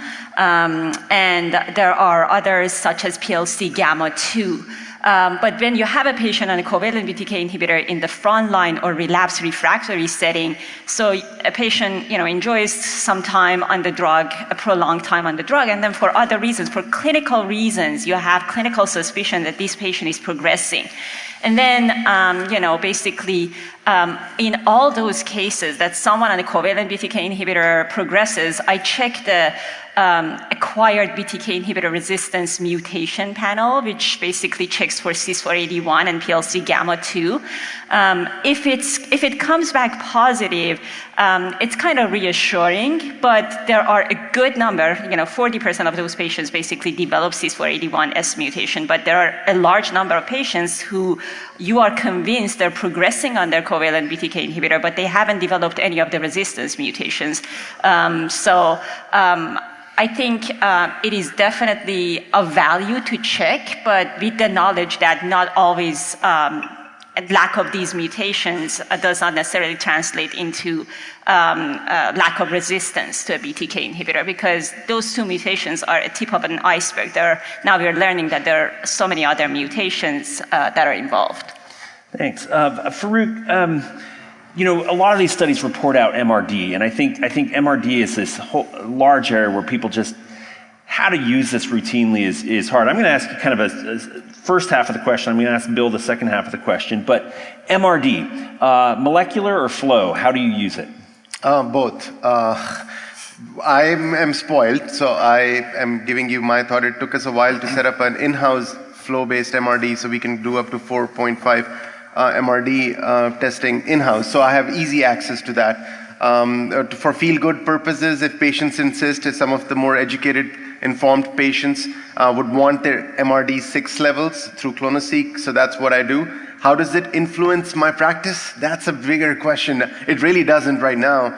and there are others such as PLC gamma 2. But when you have a patient on a covalent BTK inhibitor in the frontline or relapsed refractory setting, so a patient, you know, enjoys some time on the drug, a prolonged time on the drug, and then for other reasons, for clinical reasons, you have clinical suspicion that this patient is progressing. And then, you know, basically, in all those cases that someone on a covalent BTK inhibitor progresses, I check the acquired BTK inhibitor resistance mutation panel, which basically checks for CIS481 and PLC gamma 2. If it comes back positive, it's kind of reassuring, but there are a good number, you know, 40% of those patients basically develop CIS481S mutation, but there are a large number of patients who you are convinced they're progressing on their covalent BTK inhibitor, but they haven't developed any of the resistance mutations. I think it is definitely of value to check, but with the knowledge that not always lack of these mutations does not necessarily translate into lack of resistance to a BTK inhibitor, because those two mutations are a tip of an iceberg. Now we're learning that there are so many other mutations that are involved. Thanks. Farrukh, you know, a lot of these studies report out MRD, and I think MRD is this whole large area where people just, how to use this routinely is hard. I'm going to ask you kind of a first half of the question. I'm going to ask Bill the second half of the question. But MRD, molecular or flow, how do you use it? Both. I am spoiled, so I am giving you my thought. It took us a while to set up an in-house flow-based MRD, so we can do up to 4.5 MRD testing in-house. So I have easy access to that. For feel-good purposes, if patients insist, if some of the more educated, informed patients would want their MRD 6 levels through clonoSEQ, so that's what I do. How does it influence my practice? That's a bigger question. It really doesn't right now.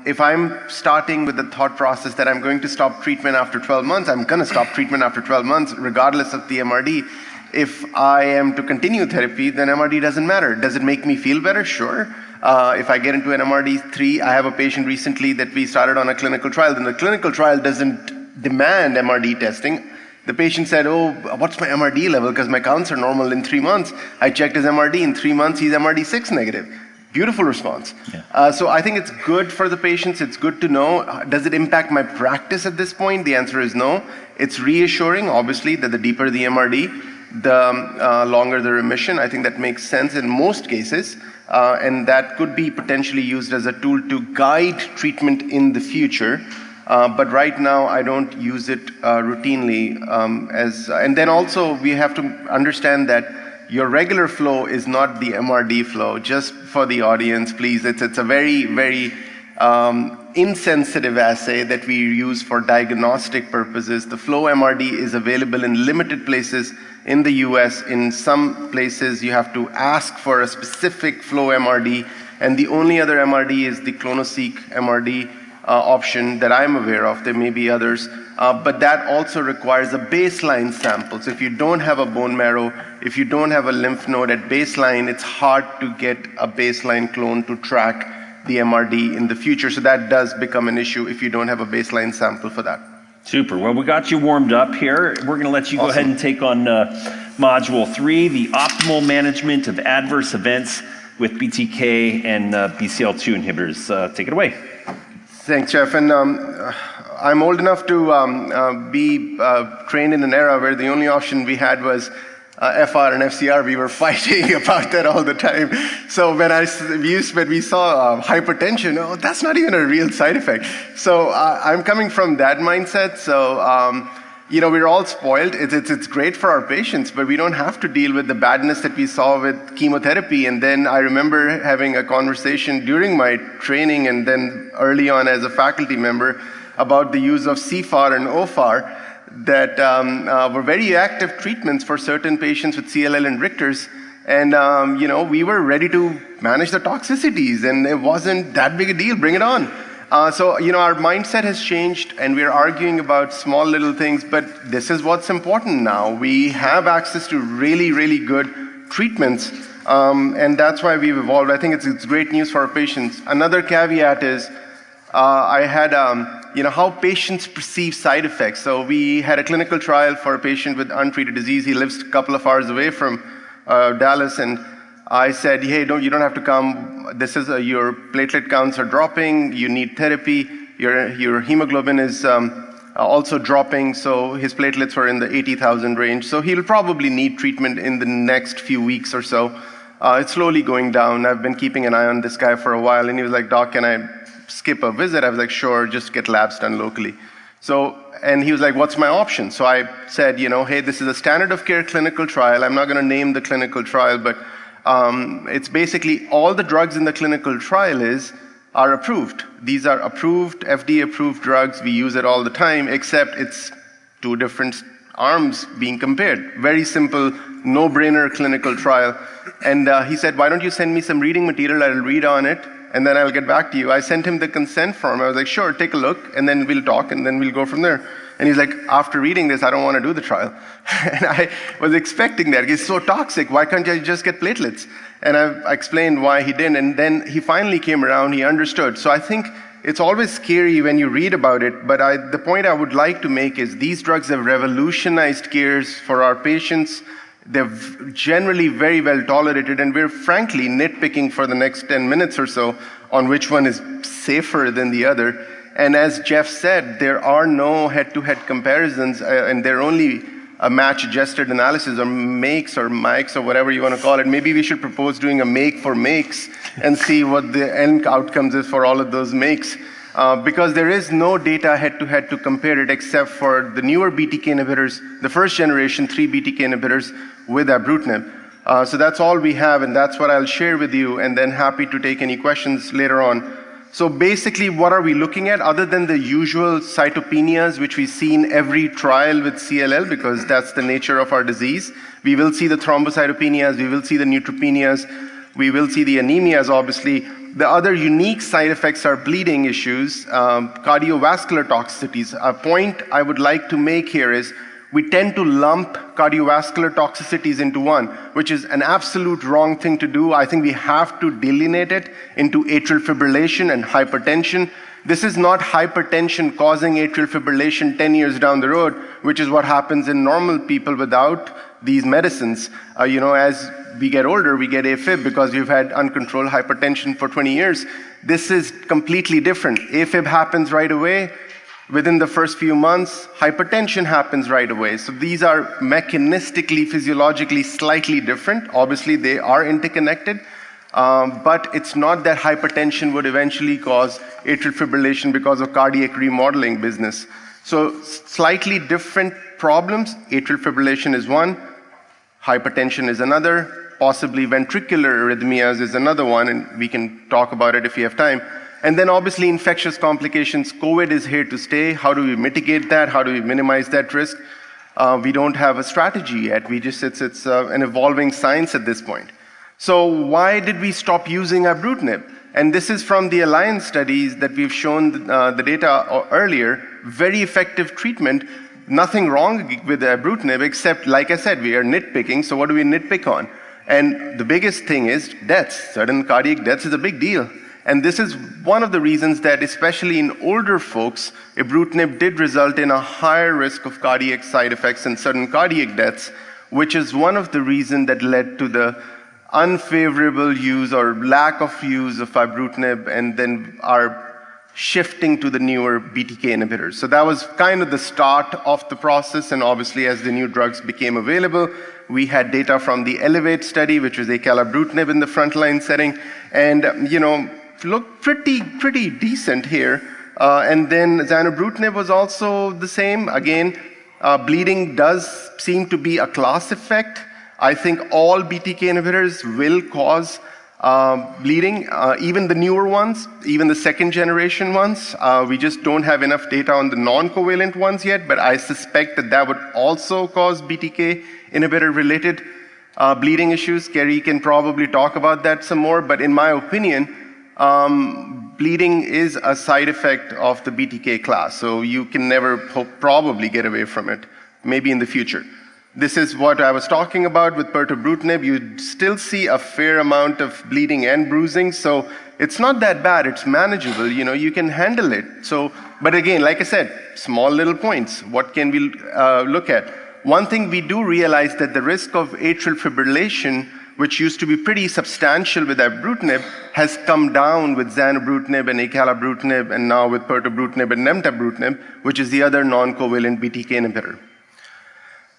If I'm starting with the thought process that I'm going to stop treatment after 12 months, I'm going to stop treatment after 12 months, regardless of the MRD. If I am to continue therapy, then MRD doesn't matter. Does it make me feel better? Sure. If I get into an MRD 3, I have a patient recently that we started on a clinical trial, and the clinical trial doesn't demand MRD testing. The patient said, oh, what's my MRD level? Because my counts are normal in 3 months. I checked his MRD. In 3 months, he's MRD 6 negative. Beautiful response. Yeah. So I think it's good for the patients. It's good to know. Does it impact my practice at this point? The answer is no. It's reassuring, obviously, that the deeper the MRD, the longer the remission. I think that makes sense in most cases. And that could be potentially used as a tool to guide treatment in the future. But right now, I don't use it routinely. And then also, we have to understand that your regular flow is not the MRD flow. Just for the audience, please, it's a very, very insensitive assay that we use for diagnostic purposes. The flow MRD is available in limited places in the US. In some places, you have to ask for a specific flow MRD, and the only other MRD is the clonoSEQ MRD option that I'm aware of. There may be others, but that also requires a baseline sample. So if you don't have a bone marrow, if you don't have a lymph node at baseline, it's hard to get a baseline clone to track the MRD in the future. So that does become an issue if you don't have a baseline sample for that. Super. Well, we got you warmed up here. We're going to let you go ahead and take on Module 3, the optimal management of adverse events with BTK and BCL2 inhibitors. Take it away. Thanks, Jeff. And I'm old enough to be trained in an era where the only option we had was FR and FCR. We were fighting about that all the time. So when we saw hypertension, oh, that's not even a real side effect. So I'm coming from that mindset. So we're all spoiled. It's great for our patients, but we don't have to deal with the badness that we saw with chemotherapy. And then I remember having a conversation during my training and then early on as a faculty member about the use of CFAR and OFAR that were very active treatments for certain patients with CLL and Richter's. And, we were ready to manage the toxicities, and it wasn't that big a deal. Bring it on. So our mindset has changed, and we're arguing about small little things, but this is what's important now. We have access to really, really good treatments, and that's why we've evolved. I think it's great news for our patients. Another caveat is I had, how patients perceive side effects. So we had a clinical trial for a patient with untreated disease. He lives a couple of hours away from Dallas, and I said, hey, you don't have to come. This is your platelet counts are dropping. You need therapy. Your hemoglobin is also dropping. So his platelets were in the 80,000 range. So he'll probably need treatment in the next few weeks or so. It's slowly going down. I've been keeping an eye on this guy for a while, and he was like, Doc, can I skip a visit? I was like, sure, just get labs done locally. And he was like, what's my option? So I said, hey, this is a standard of care clinical trial. I'm not going to name the clinical trial, but it's basically all the drugs in the clinical trial are approved. These are approved, FDA-approved drugs. We use it all the time, except it's two different arms being compared. Very simple, no-brainer clinical trial. And he said, why don't you send me some reading material? I'll read on it, and then I'll get back to you. I sent him the consent form. I was like, sure, take a look, and then we'll talk, and then we'll go from there. And he's like, after reading this, I don't want to do the trial. And I was expecting that. It's so toxic. Why can't I just get platelets? And I explained why he didn't. And then he finally came around. He understood. So I think it's always scary when you read about it. But the point I would like to make is these drugs have revolutionized cares for our patients. They're generally very well tolerated. And we're frankly nitpicking for the next 10 minutes or so on which one is safer than the other. And as Jeff said, there are no head-to-head comparisons, and they're only a match-adjusted analysis, or makes or mics, or whatever you want to call it. Maybe we should propose doing a make for makes and see what the end outcomes is for all of those makes, because there is no data head-to-head to compare it except for the newer BTK inhibitors, the first generation 3 BTK inhibitors with ibrutinib. So that's all we have, and that's what I'll share with you, and then happy to take any questions later on. So basically, what are we looking at other than the usual cytopenias, which we see in every trial with CLL, because that's the nature of our disease? We will see the thrombocytopenias, we will see the neutropenias, we will see the anemias, obviously. The other unique side effects are bleeding issues, cardiovascular toxicities. A point I would like to make here is we tend to lump cardiovascular toxicities into one, which is an absolute wrong thing to do. I think we have to delineate it into atrial fibrillation and hypertension. This is not hypertension causing atrial fibrillation 10 years down the road, which is what happens in normal people without these medicines. As we get older, we get AFib because we've had uncontrolled hypertension for 20 years. This is completely different. AFib happens right away. Within the first few months, hypertension happens right away. So these are mechanistically, physiologically slightly different. Obviously, they are interconnected, but it's not that hypertension would eventually cause atrial fibrillation because of cardiac remodeling business. So slightly different problems. Atrial fibrillation is one, hypertension is another, possibly ventricular arrhythmias is another one, and we can talk about it if we have time. And then obviously infectious complications. COVID is here to stay. How do we mitigate that? How do we minimize that risk? We don't have a strategy yet. It's an evolving science at this point. So why did we stop using ibrutinib? And this is from the Alliance studies that we've shown the data earlier. Very effective treatment. Nothing wrong with ibrutinib, except, like I said, we are nitpicking. So what do we nitpick on? And the biggest thing is deaths. Sudden cardiac deaths is a big deal. And this is one of the reasons that, especially in older folks, ibrutinib did result in a higher risk of cardiac side effects and sudden cardiac deaths. which is one of the reasons that led to the unfavorable use or lack of use of ibrutinib, and then our shifting to the newer BTK inhibitors. So that was kind of the start of the process, and obviously as the new drugs became available, we had data from the ELEVATE study, which was acalabrutinib in the frontline setting, and looked pretty decent here. And then zanubrutinib was also the same. Again, bleeding does seem to be a class effect. I think all BTK inhibitors will cause bleeding, even the newer ones, even the second generation ones. We just don't have enough data on the non-covalent ones yet, but I suspect that would also cause BTK inhibitor related bleeding issues. Kerry can probably talk about that some more, but in my opinion, bleeding is a side effect of the BTK class, so you can never probably get away from it, maybe in the future. This is what I was talking about with pirtobrutinib. You still see a fair amount of bleeding and bruising, so it's not that bad. It's manageable. You can handle it. So, but again, like I said, small little points. What can we look at? One thing we do realize that the risk of atrial fibrillation, which used to be pretty substantial with ibrutinib, has come down with zanubrutinib and acalabrutinib, and now with pirtobrutinib and nemtabrutinib, which is the other non-covalent BTK inhibitor.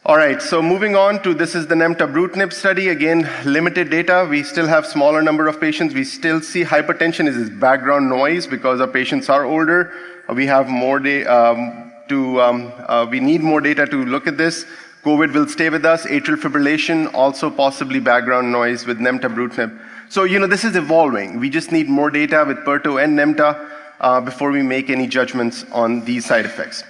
All right, so moving on to, this is the nemtabrutinib study. Again, limited data. We still have smaller number of patients. We still see hypertension is background noise because our patients are older. We have more we need more data to look at this. COVID will stay with us. Atrial fibrillation, also possibly background noise with nemtabrutinib. So, this is evolving. We just need more data with Pirto and Nemta before we make any judgments on these side effects.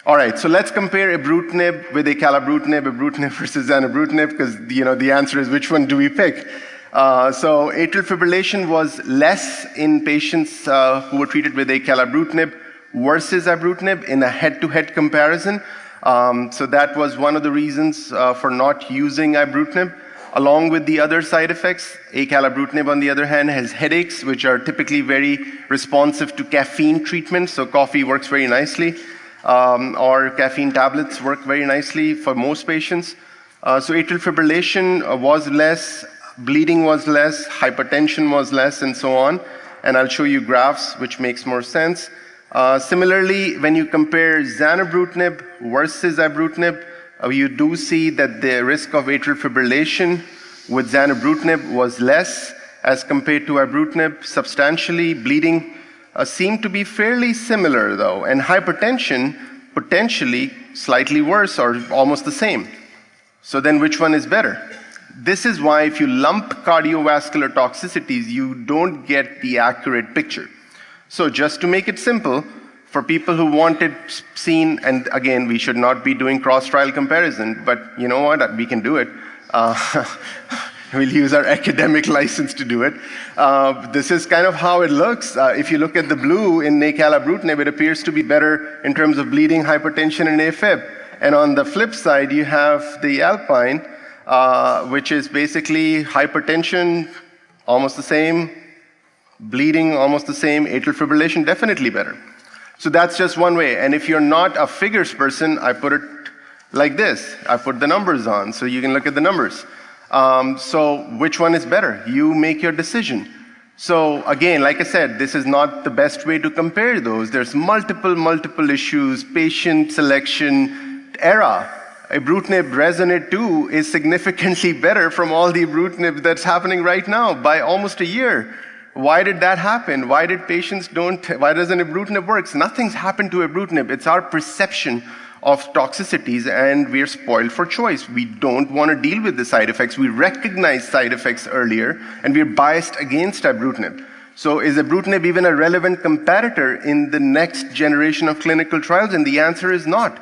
All right, so let's compare ibrutinib with acalabrutinib, ibrutinib versus zanubrutinib, because the answer is which one do we pick? So atrial fibrillation was less in patients who were treated with acalabrutinib versus ibrutinib in a head-to-head comparison. So that was one of the reasons for not using ibrutinib. Along with the other side effects, acalabrutinib, on the other hand, has headaches, which are typically very responsive to caffeine treatment, so coffee works very nicely. Or caffeine tablets work very nicely for most patients. So atrial fibrillation was less, bleeding was less, hypertension was less, and so on. And I'll show you graphs, which makes more sense. Similarly, when you compare zanubrutinib versus ibrutinib, you do see that the risk of atrial fibrillation with zanubrutinib was less as compared to ibrutinib, substantially. Bleeding seem to be fairly similar, though, and hypertension potentially slightly worse or almost the same. So then which one is better? This is why if you lump cardiovascular toxicities, you don't get the accurate picture. So just to make it simple, for people who want it seen, and again, we should not be doing cross-trial comparison, but you know what, we can do it. We'll use our academic license to do it. This is kind of how it looks. If you look at the blue in acalabrutinib, it appears to be better in terms of bleeding, hypertension, and AFib. And on the flip side, you have the Alpine, which is basically hypertension, almost the same, bleeding, almost the same, atrial fibrillation, definitely better. So that's just one way. And if you're not a figures person, I put it like this. I put the numbers on, so you can look at the numbers. So which one is better? You make your decision. So again, like I said, this is not the best way to compare those. There's multiple issues, patient selection, era. Ibrutinib Resonate 2 is significantly better from all the ibrutinib that's happening right now by almost a year. Why did that happen? Why doesn't ibrutinib work? Nothing's happened to ibrutinib. It's our perception of toxicities, and we're spoiled for choice. We don't want to deal with the side effects. We recognize side effects earlier, and we're biased against ibrutinib. So is ibrutinib even a relevant comparator in the next generation of clinical trials? And the answer is not.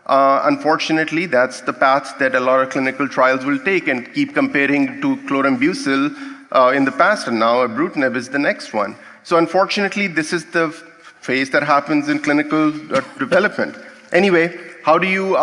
Unfortunately, that's the path that a lot of clinical trials will take and keep comparing to chlorambucil in the past, and now ibrutinib is the next one. So unfortunately, this is the phase that happens in clinical development. Anyway, how do you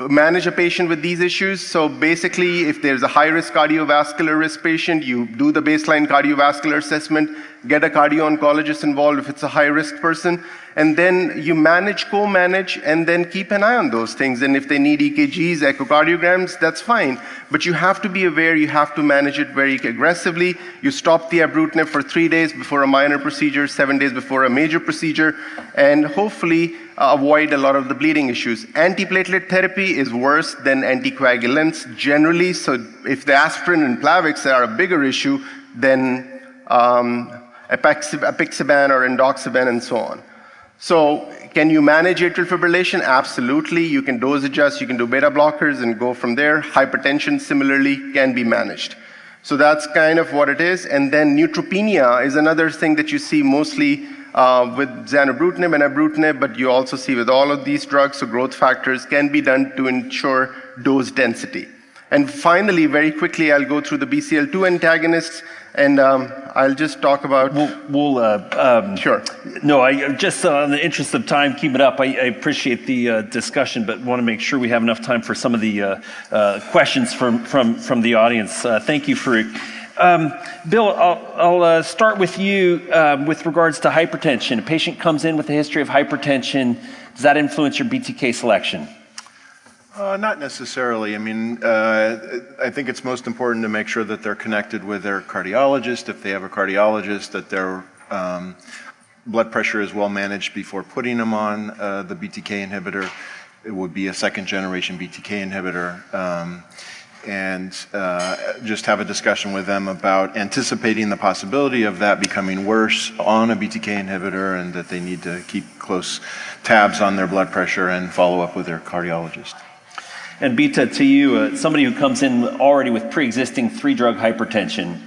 manage a patient with these issues? So basically, if there's a high-risk cardiovascular risk patient, you do the baseline cardiovascular assessment, get a cardio-oncologist involved if it's a high-risk person, and then you manage, co-manage, and then keep an eye on those things. And if they need EKGs, echocardiograms, that's fine. But you have to be aware, you have to manage it very aggressively. You stop the ibrutinib for 3 days before a minor procedure, 7 days before a major procedure, and hopefully avoid a lot of the bleeding issues. Antiplatelet therapy is worse than anticoagulants generally, so if the aspirin and Plavix are a bigger issue than apixaban or endoxifen and so on. So can you manage atrial fibrillation? Absolutely. You can dose adjust, you can do beta blockers and go from there. Hypertension similarly can be managed. So that's kind of what it is. And then neutropenia is another thing that you see mostly with zanubrutinib and ibrutinib, but you also see with all of these drugs, so growth factors can be done to ensure dose density. And finally, very quickly, I'll go through the BCL2 antagonists, and I'll just talk about... Sure. No, I just in the interest of time, keep it up. I appreciate the discussion, but want to make sure we have enough time for some of the questions from the audience. Thank you, Farrukh. Bill, I'll start with you with regards to hypertension. A patient comes in with a history of hypertension. Does that influence your BTK selection? Not necessarily. I mean, I think it's most important to make sure that they're connected with their cardiologist. If they have a cardiologist, that their blood pressure is well managed before putting them on the BTK inhibitor. It would be a second-generation BTK inhibitor. And just have a discussion with them about anticipating the possibility of that becoming worse on a BTK inhibitor, and that they need to keep close tabs on their blood pressure and follow up with their cardiologist. And Bita, to you, somebody who comes in already with pre-existing 3-drug hypertension,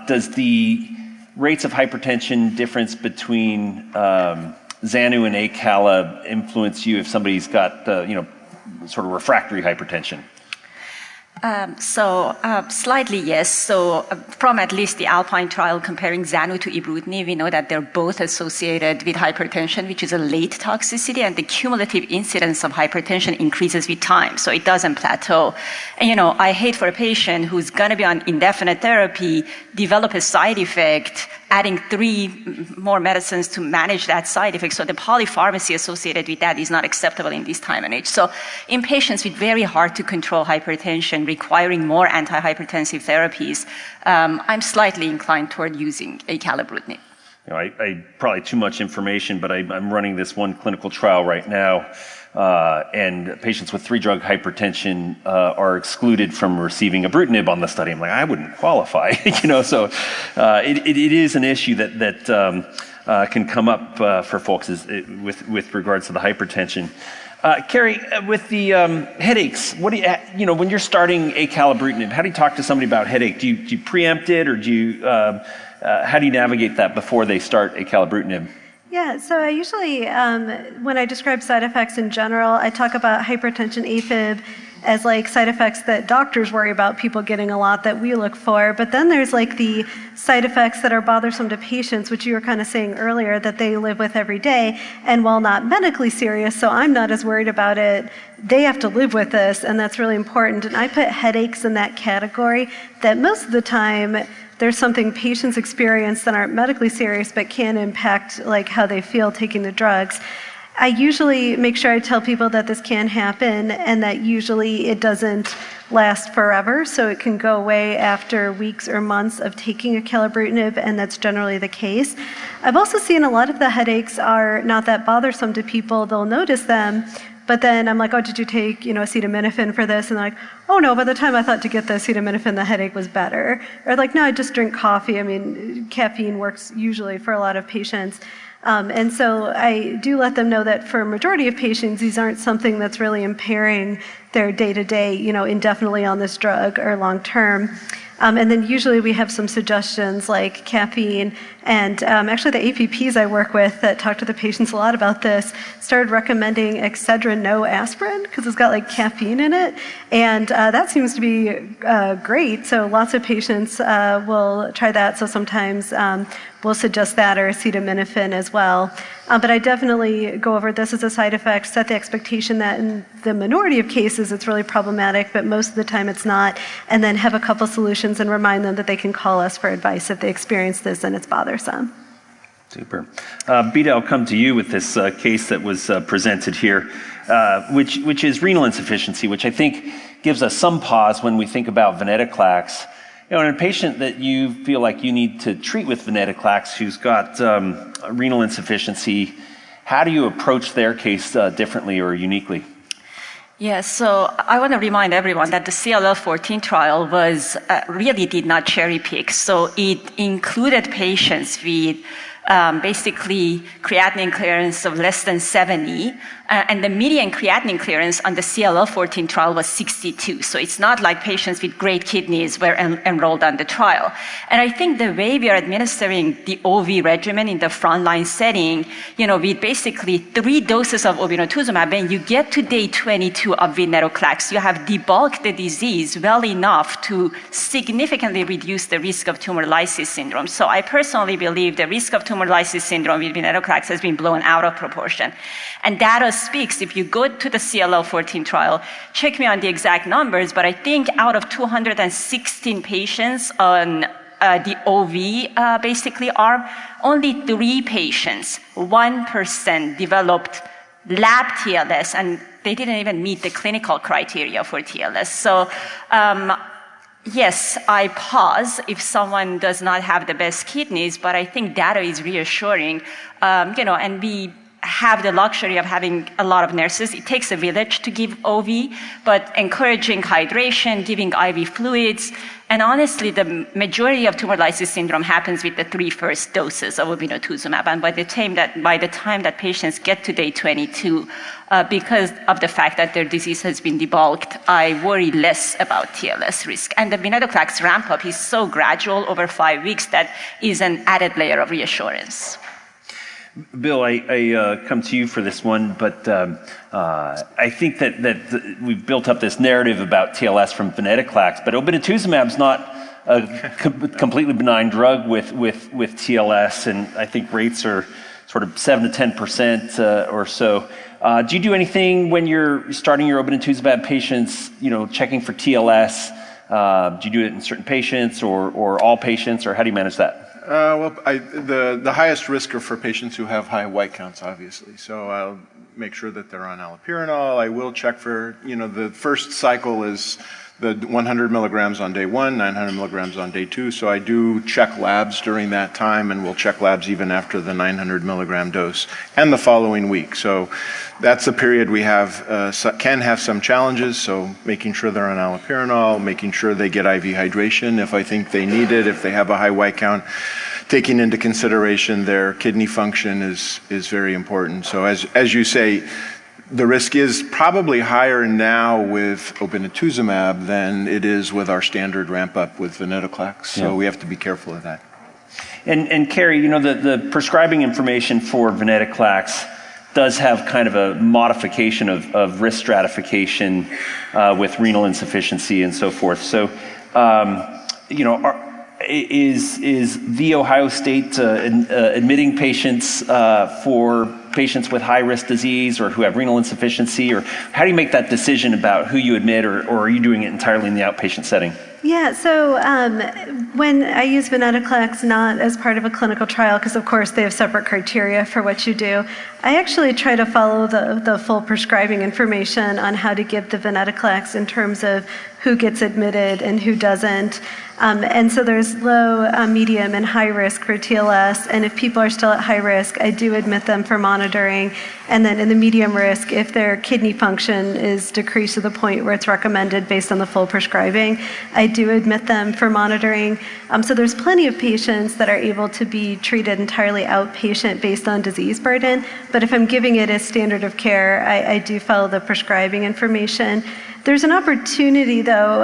does the rates of hypertension difference between Xanu and Acala influence you if somebody's got, sort of refractory hypertension? Slightly yes. So from at least the Alpine trial comparing Xanu to ibrutinib, we know that they're both associated with hypertension, which is a late toxicity, and the cumulative incidence of hypertension increases with time. So it doesn't plateau. And I hate for a patient who's going to be on indefinite therapy, develop a side effect, adding 3 more medicines to manage that side effect. So the polypharmacy associated with that is not acceptable in this time and age. So in patients with very hard to control hypertension, requiring more antihypertensive therapies, I'm slightly inclined toward using acalabrutinib. I probably too much information, but I'm running this one clinical trial right now, and patients with 3-drug hypertension are excluded from receiving ibrutinib on the study. I'm like, I wouldn't qualify, So it is an issue that can come up for folks with regards to the hypertension. Kerry, with the headaches, what do you, when you're starting acalabrutinib, how do you talk to somebody about headache? Do you preempt it, or do you, how do you navigate that before they start acalabrutinib? Yeah, so I usually, when I describe side effects in general, I talk about hypertension, AFib, as like side effects that doctors worry about people getting a lot that we look for. But then there's like the side effects that are bothersome to patients, which you were kind of saying earlier, that they live with every day. And while not medically serious, so I'm not as worried about it, they have to live with this, and that's really important. And I put headaches in that category, that most of the time there's something patients experience that aren't medically serious but can impact like how they feel taking the drugs. I usually make sure I tell people that this can happen, and that usually it doesn't last forever, so it can go away after weeks or months of taking acalabrutinib, and that's generally the case. I've also seen a lot of the headaches are not that bothersome to people. They'll notice them, but then I'm like, oh, did you take acetaminophen for this? And they're like, oh no, by the time I thought to get the acetaminophen, the headache was better. Or like, no, I just drink coffee. I mean, caffeine works usually for a lot of patients. And so I do let them know that for a majority of patients, these aren't something that's really impairing their day-to-day, indefinitely on this drug or long-term. And then usually we have some suggestions like caffeine, and actually the APPs I work with that talk to the patients a lot about this started recommending Excedrin no aspirin because it's got like caffeine in it, and that seems to be great. So lots of patients will try that. So sometimes we'll suggest that or acetaminophen as well. But I definitely go over this as a side effect, set the expectation that in the minority of cases it's really problematic, but most of the time it's not, and then have a couple solutions and remind them that they can call us for advice if they experience this and it's bothersome. Super. Bita, I'll come to you with this case that was presented here, which is renal insufficiency, which I think gives us some pause when we think about venetoclax. In a patient that you feel like you need to treat with venetoclax who's got renal insufficiency, how do you approach their case differently or uniquely? Yes, so I want to remind everyone that the CLL14 trial really did not cherry pick. So it included patients with basically creatinine clearance of less than 70, and the median creatinine clearance on the CLL14 trial was 62. So it's not like patients with great kidneys were enrolled on the trial. And I think the way we are administering the OV regimen in the frontline setting, with basically 3 doses of obinutuzumab, when you get to day 22 of venetoclax, you have debulked the disease well enough to significantly reduce the risk of tumor lysis syndrome. So I personally believe the risk of tumor lysis syndrome with venetoclax has been blown out of proportion. And data speaks, if you go to the CLL14 trial, check me on the exact numbers, but I think out of 216 patients on the OV basically arm, only 3 patients, 1% developed lab TLS, and they didn't even meet the clinical criteria for TLS. So yes, I pause if someone does not have the best kidneys, but I think data is reassuring, and we have the luxury of having a lot of nurses. It takes a village to give OV, but encouraging hydration, giving IV fluids, and honestly, the majority of tumor lysis syndrome happens with the 3 first doses of obinutuzumab, and by the time that patients get to day 22, because of the fact that their disease has been debulked, I worry less about TLS risk. And the venetoclax ramp-up is so gradual over 5 weeks that is an added layer of reassurance. Bill, I come to you for this one, but I think that we've built up this narrative about TLS from venetoclax, but obinutuzumab is not a completely benign drug with TLS, and I think rates are sort of 7 to 10% or so. Do you do anything when you're starting your obinutuzumab patients, checking for TLS? Do you do it in certain patients or all patients, or how do you manage that? The highest risk are for patients who have high white counts, obviously. So I'll make sure that they're on allopurinol. I will check for, the first cycle is the 100 milligrams on day 1, 900 milligrams on day 2. So I do check labs during that time, and we'll check labs even after the 900 milligram dose and the following week. So that's a period we can have some challenges. So making sure they're on allopurinol, making sure they get IV hydration if I think they need it, if they have a high white count. Taking into consideration their kidney function is very important. So as you say, the risk is probably higher now with obinutuzumab than it is with our standard ramp-up with venetoclax. So we have to be careful of that. And Kerry, the prescribing information for venetoclax does have kind of a modification of risk stratification with renal insufficiency and so forth. So, is the Ohio State admitting patients for patients with high-risk disease or who have renal insufficiency, or how do you make that decision about who you admit, or are you doing it entirely in the outpatient setting? Yeah, so when I use venetoclax not as part of a clinical trial, because of course they have separate criteria for what you do, I actually try to follow the full prescribing information on how to give the venetoclax in terms of who gets admitted and who doesn't. And so there's low, medium, and high risk for TLS. And if people are still at high risk, I do admit them for monitoring. And then in the medium risk, if their kidney function is decreased to the point where it's recommended based on the full prescribing, I do admit them for monitoring. So there's plenty of patients that are able to be treated entirely outpatient based on disease burden. But if I'm giving it as standard of care, I do follow the prescribing information. There's an opportunity, though,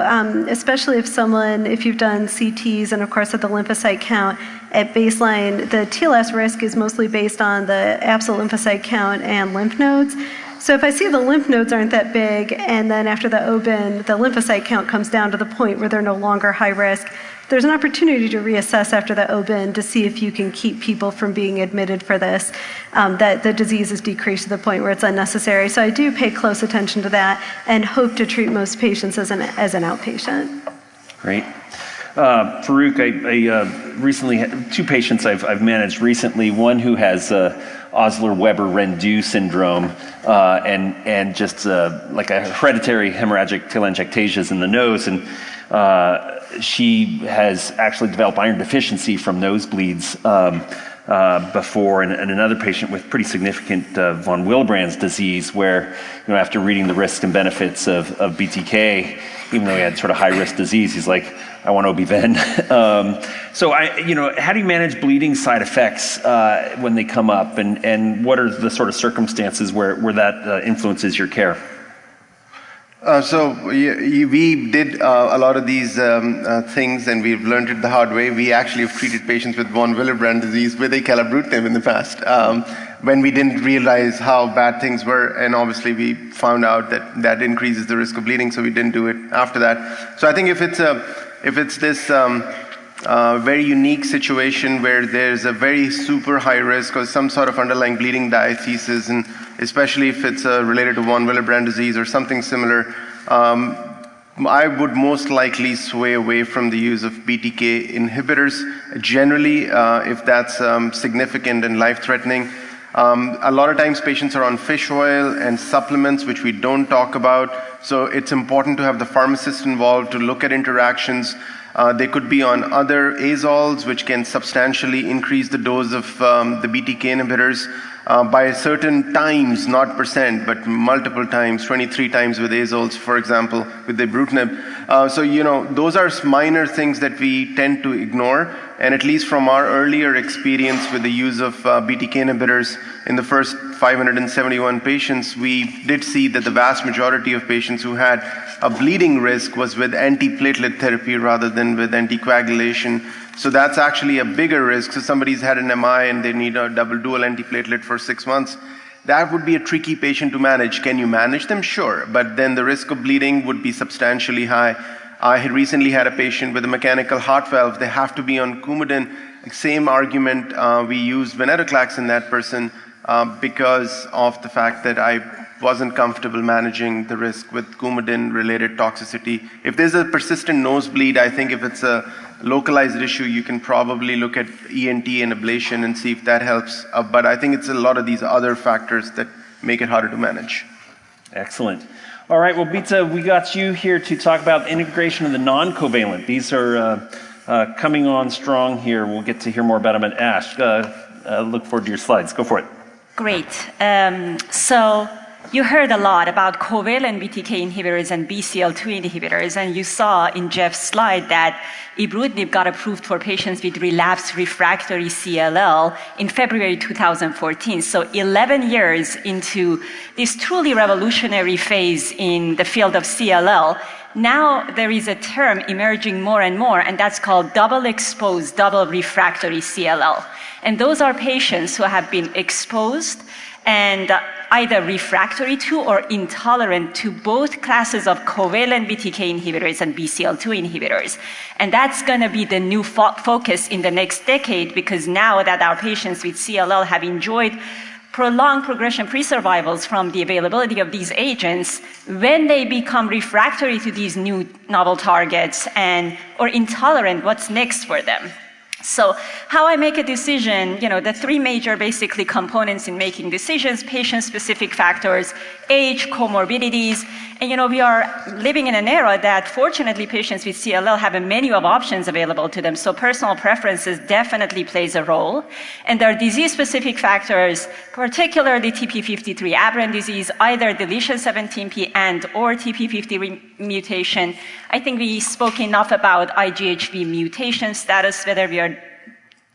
especially if you've done CTs and, of course, at the lymphocyte count at baseline, the TLS risk is mostly based on the absolute lymphocyte count and lymph nodes. So if I see the lymph nodes aren't that big, and then after the OBIN, the lymphocyte count comes down to the point where they're no longer high risk, there's an opportunity to reassess after the OBIN to see if you can keep people from being admitted for this, that the disease is decreased to the point where it's unnecessary. So I do pay close attention to that and hope to treat most patients as an outpatient. Great. Farrukh, I recently had 2 patients I've managed recently. One who has Osler-Weber-Rendu syndrome and just like a hereditary hemorrhagic telangiectasias in the nose, and she has actually developed iron deficiency from nosebleeds before, and another patient with pretty significant von Willebrand's disease, where after reading the risks and benefits of BTK, even though he had sort of high-risk disease, he's like, I want Obi-Ven. So how do you manage bleeding side effects when they come up, and what are the sort of circumstances where that influences your care? We did a lot of these things, and we've learned it the hard way. We actually have treated patients with von Willebrand disease with acalabrutinib in the past, when we didn't realize how bad things were, and obviously we found out that increases the risk of bleeding, so we didn't do it after that. So I think if it's this very unique situation where there's a very super high risk or some sort of underlying bleeding diathesis, and especially if it's related to von Willebrand disease or something similar, I would most likely sway away from the use of BTK inhibitors. Generally, if that's significant and life-threatening. A lot of times patients are on fish oil and supplements, which we don't talk about. So it's important to have the pharmacist involved to look at interactions. They could be on other azoles, which can substantially increase the dose of the BTK inhibitors by certain times, not percent, but multiple times, 23 times with azoles, for example, with the ibrutinib. Those are minor things that we tend to ignore. And at least from our earlier experience with the use of BTK inhibitors in the first 571 patients, we did see that the vast majority of patients who had a bleeding risk was with antiplatelet therapy rather than with anticoagulation. So that's actually a bigger risk. So somebody's had an MI and they need a dual antiplatelet for 6 months. That would be a tricky patient to manage. Can you manage them? Sure. But then the risk of bleeding would be substantially high. I had recently had a patient with a mechanical heart valve. They have to be on Coumadin. Same argument. We used venetoclax in that person because of the fact that I wasn't comfortable managing the risk with Coumadin-related toxicity. If there's a persistent nosebleed, I think if it's a localized issue, you can probably look at ENT and ablation and see if that helps. But I think it's a lot of these other factors that make it harder to manage. Excellent. All right, well, Bita, we got you here to talk about the integration of the non-covalent. These are coming on strong here. We'll get to hear more about them at ASH. Look forward to your slides. Go for it. Great. So you heard a lot about covalent BTK inhibitors and BCL2 inhibitors, and you saw in Jeff's slide that ibrutinib got approved for patients with relapsed refractory CLL in February 2014. So 11 years into this truly revolutionary phase in the field of CLL, now there is a term emerging more and more, and that's called double exposed, double refractory CLL. And those are patients who have been exposed and either refractory to or intolerant to both classes of covalent BTK inhibitors and BCL2 inhibitors. And that's going to be the new focus in the next decade, because now that our patients with CLL have enjoyed prolonged progression-free survivals from the availability of these agents, when they become refractory to these new novel targets or intolerant, what's next for them? So how I make a decision, the 3 major basically components in making decisions: patient-specific factors, age, comorbidities. And we are living in an era that fortunately patients with CLL have a menu of options available to them. So personal preferences definitely plays a role. And there are disease-specific factors, particularly TP53 aberrant disease, either deletion 17p and or TP53 mutation. I think we spoke enough about IGHV mutation status, whether we are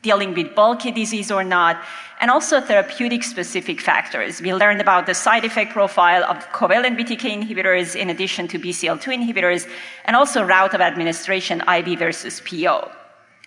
dealing with bulky disease or not, and also therapeutic-specific factors. We learned about the side effect profile of covalent BTK inhibitors in addition to BCL2 inhibitors, and also route of administration, IV versus PO.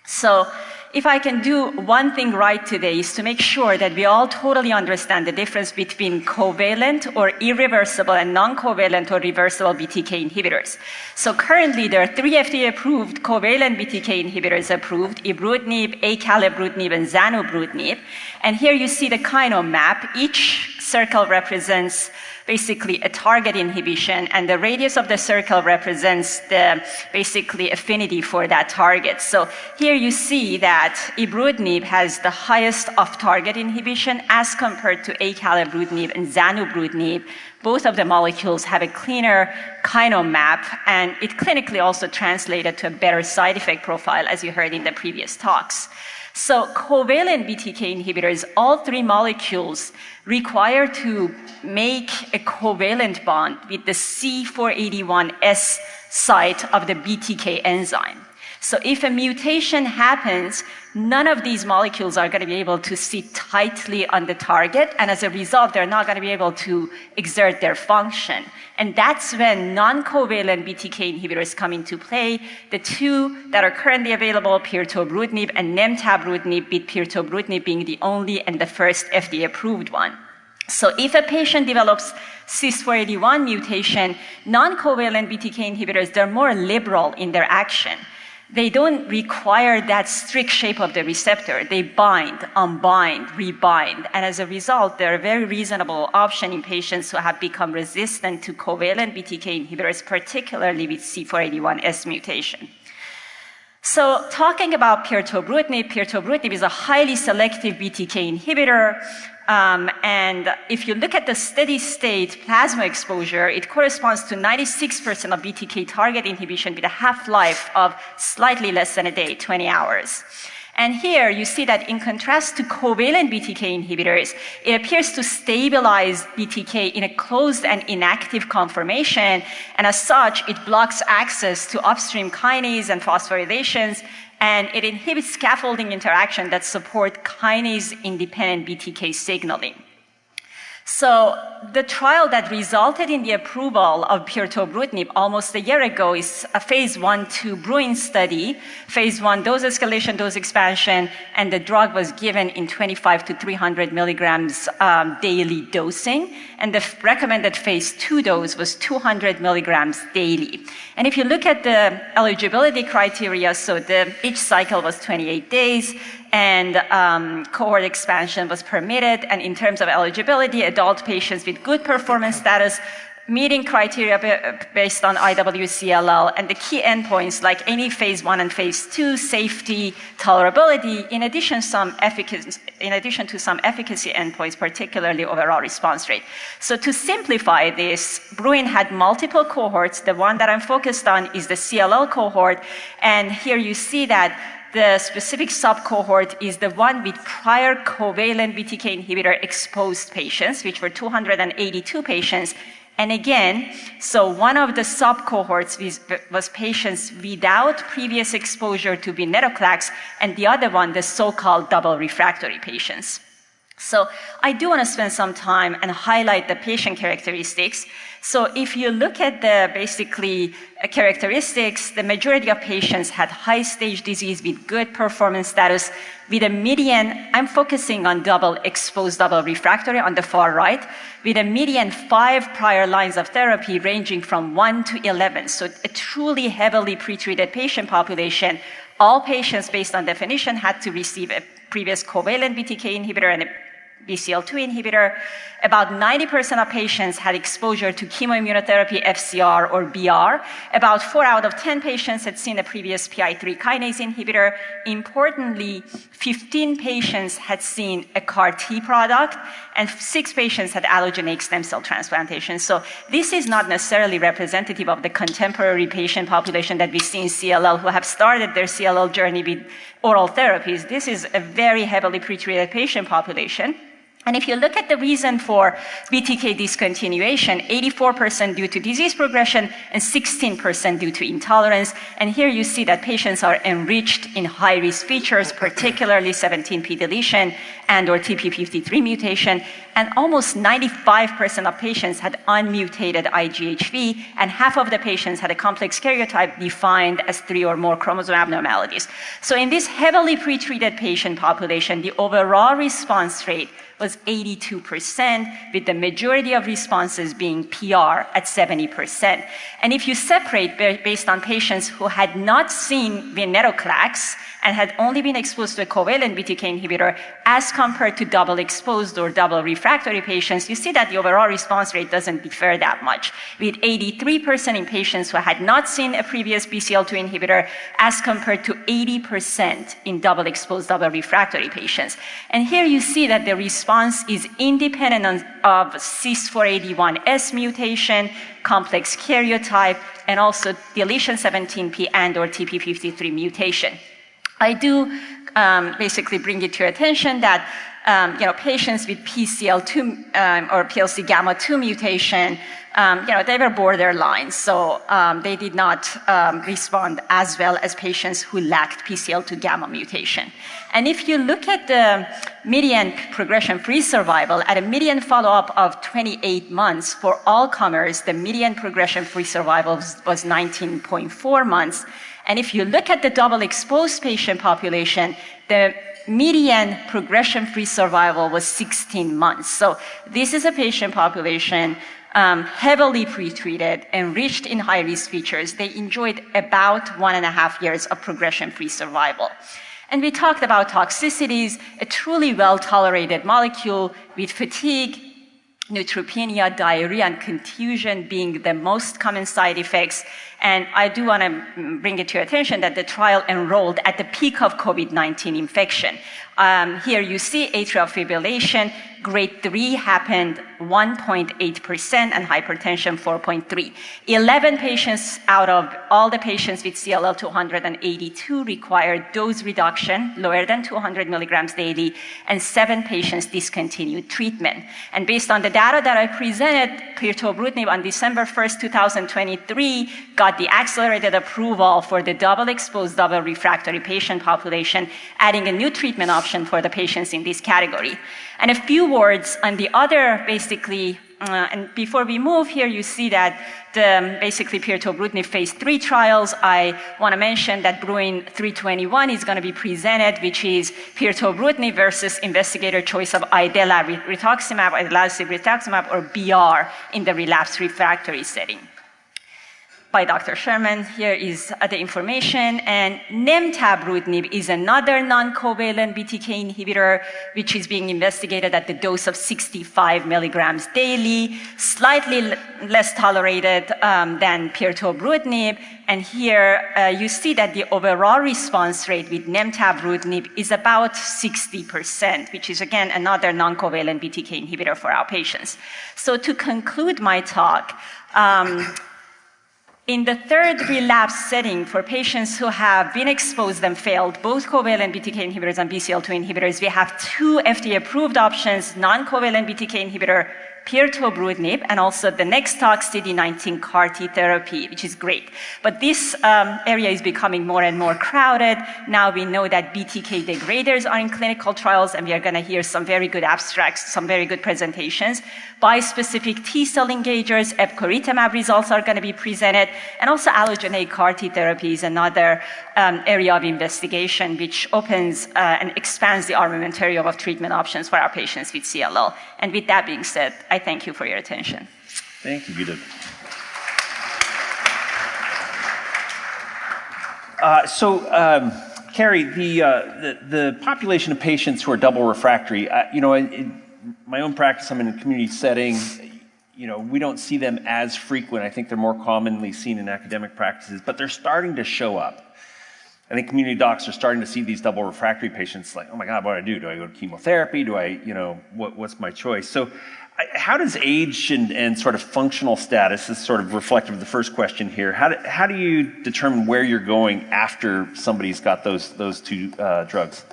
So if I can do one thing right today is to make sure that we all totally understand the difference between covalent or irreversible and non-covalent or reversible BTK inhibitors. So currently there are 3 FDA-approved covalent BTK inhibitors approved: ibrutinib, acalabrutinib, and zanubrutinib. And here you see the kind of map. Each circle represents basically a target inhibition, and the radius of the circle represents the basically affinity for that target. So here you see that ibrutinib has the highest off-target inhibition as compared to acalabrutinib and zanubrutinib. Both of the molecules have a cleaner kinome map, and it clinically also translated to a better side effect profile, as you heard in the previous talks. So covalent BTK inhibitors, all three molecules require to make a covalent bond with the C481S site of the BTK enzyme. So if a mutation happens, none of these molecules are going to be able to sit tightly on the target, and as a result, they're not going to be able to exert their function. And that's when non-covalent BTK inhibitors come into play. The two that are currently available, pirtobrutinib and nemtabrutinib, with pirtobrutinib being the only and the first FDA-approved one. So if a patient develops CYS481 mutation, non-covalent BTK inhibitors, they're more liberal in their action. They don't require that strict shape of the receptor. They bind, unbind, rebind. And as a result, they're a very reasonable option in patients who have become resistant to covalent BTK inhibitors, particularly with C481S mutation. So talking about pirtobrutinib is a highly selective BTK inhibitor. And if you look at the steady state plasma exposure, it corresponds to 96% of BTK target inhibition with a half-life of slightly less than a day, 20 hours. And here you see that in contrast to covalent BTK inhibitors, it appears to stabilize BTK in a closed and inactive conformation. And as such, it blocks access to upstream kinase and phosphorylations, and it inhibits scaffolding interaction that support kinase-independent BTK signaling. So the trial that resulted in the approval of pirtobrutinib almost a year ago is a phase 1/2 Bruin study, phase 1 dose escalation, dose expansion, and the drug was given in 25 to 300 milligrams daily dosing. And the recommended phase 2 dose was 200 milligrams daily. And if you look at the eligibility criteria, so each cycle was 28 days, and cohort expansion was permitted. And in terms of eligibility, adult patients with good performance status, meeting criteria based on IWCLL, and the key endpoints like any phase 1 and phase 2, safety, tolerability, in addition to some efficacy endpoints, particularly overall response rate. So to simplify this, Bruin had multiple cohorts. The one that I'm focused on is the CLL cohort, and here you see that the specific subcohort is the one with prior covalent BTK inhibitor exposed patients, which were 282 patients. And again, so one of the subcohorts was patients without previous exposure to venetoclax, and the other one, the so-called double refractory patients. So I do want to spend some time and highlight the patient characteristics. So if you look at the basically characteristics, the majority of patients had high stage disease with good performance status with a median, I'm focusing on double exposed, double refractory on the far right, with a median 5 prior lines of therapy ranging from 1 to 11. So a truly heavily pretreated patient population. All patients, based on definition, had to receive a previous covalent BTK inhibitor and a BCL2 inhibitor. About 90% of patients had exposure to chemoimmunotherapy, FCR or BR. About 4 out of 10 patients had seen a previous PI3 kinase inhibitor. Importantly, 15 patients had seen a CAR T product, and 6 patients had allogeneic stem cell transplantation. So this is not necessarily representative of the contemporary patient population that we see in CLL who have started their CLL journey with oral therapies. This is a very heavily pretreated patient population. And if you look at the reason for BTK discontinuation, 84% due to disease progression and 16% due to intolerance. And here you see that patients are enriched in high-risk features, particularly 17p deletion and or TP53 mutation. And almost 95% of patients had unmutated IGHV, and half of the patients had a complex karyotype defined as 3 or more chromosome abnormalities. So in this heavily pretreated patient population, the overall response rate was was 82%, with the majority of responses being PR at 70%. And if you separate based on patients who had not seen venetoclax and had only been exposed to a covalent BTK inhibitor as compared to double exposed or double refractory patients, you see that the overall response rate doesn't differ that much, with 83% in patients who had not seen a previous BCL2 inhibitor as compared to 80% in double exposed, double refractory patients. And here you see that the response is independent of CIS481S mutation, complex karyotype, and also deletion 17p and or TP53 mutation. I do basically bring it to your attention that patients with PCL2 or PLC gamma 2 mutation, they were borderline, so they did not respond as well as patients who lacked PCL2 gamma mutation. And if you look at the median progression-free survival, at a median follow-up of 28 months for all comers, the median progression-free survival was 19.4 months. And if you look at the double exposed patient population, the median progression-free survival was 16 months. So this is a patient population heavily pretreated, enriched in high-risk features. They enjoyed about 1.5 years of progression-free survival. And we talked about toxicities, a truly well-tolerated molecule with fatigue, neutropenia, diarrhea, and confusion being the most common side effects. And I do want to bring it to your attention that the trial enrolled at the peak of COVID-19 infection. Here you see atrial fibrillation, grade 3 happened 1.8% and hypertension 4.3. 11 patients out of all the patients with CLL 282 required dose reduction lower than 200 milligrams daily, and 7 patients discontinued treatment. And based on the data that I presented, pirtobrutinib on December 1st, 2023 got the accelerated approval for the double exposed, double refractory patient population, adding a new treatment option for the patients in this category. And a few words on the other, basically, and before we move here, you see that the basically pirtobrutinib phase 3 trials. I want to mention that Bruin 321 is going to be presented, which is pirtobrutinib versus investigator choice of Idela rituximab, idelalisib rituximab, or BR in the relapsed refractory setting. By Dr. Sharman. Here is the information. And nemtabrutinib is another non-covalent BTK inhibitor, which is being investigated at the dose of 65 milligrams daily, slightly less tolerated than pirtobrutinib. And here you see that the overall response rate with nemtabrutinib is about 60%, which is, again, another non-covalent BTK inhibitor for our patients. So to conclude my talk, in the third relapse setting for patients who have been exposed and failed both covalent BTK inhibitors and BCL2 inhibitors, we have 2 FDA-approved options, non-covalent BTK inhibitor, pirtobrutinib, and also the next talk, CD19 CAR-T therapy, which is great. But this area is becoming more and more crowded. Now we know that BTK degraders are in clinical trials, and we are going to hear some very good abstracts, some very good presentations. Bispecific T-cell engagers, epcoritamab results are going to be presented, and also allogeneic CAR-T therapy is another area of investigation, which opens and expands the armamentarium of treatment options for our patients with CLL. And with that being said, I thank you for your attention. Thank you, Bita. Kerry, the population of patients who are double refractory, in my own practice, I'm in a community setting. We don't see them as frequent. I think they're more commonly seen in academic practices, but they're starting to show up. I think community docs are starting to see these double refractory patients like, oh my God, what do I do? Do I go to chemotherapy? Do I, what's my choice? So how does age and sort of functional status, is sort of reflective of the first question here, how do you determine where you're going after somebody's got those 2 drugs?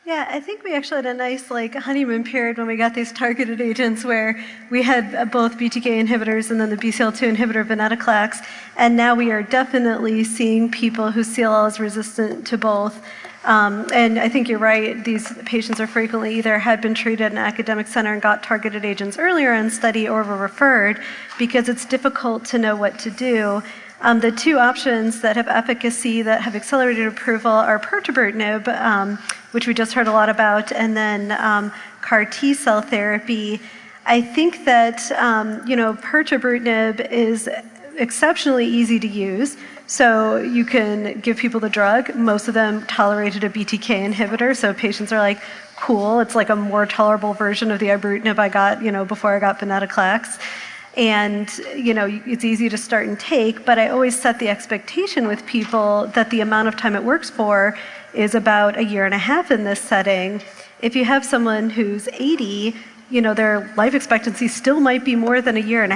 Yeah, I think we actually had a nice honeymoon period when we got these targeted agents where we had both BTK inhibitors and then the BCL2 inhibitor venetoclax, and now we are definitely seeing people whose CLL is resistant to both. And I think you're right, these patients are frequently either had been treated in an academic center and got targeted agents earlier in study or were referred because it's difficult to know what to do. The 2 options that have efficacy that have accelerated approval are pirtobrutinib, which we just heard a lot about, and then CAR T cell therapy. I think that pirtobrutinib is exceptionally easy to use. So you can give people the drug. Most of them tolerated a BTK inhibitor, so patients are like, cool, it's like a more tolerable version of the ibrutinib I got, before I got venetoclax. And, it's easy to start and take, but I always set the expectation with people that the amount of time it works for is about 1.5 years in this setting. If you have someone who's 80, their life expectancy still might be more than 1.5 years,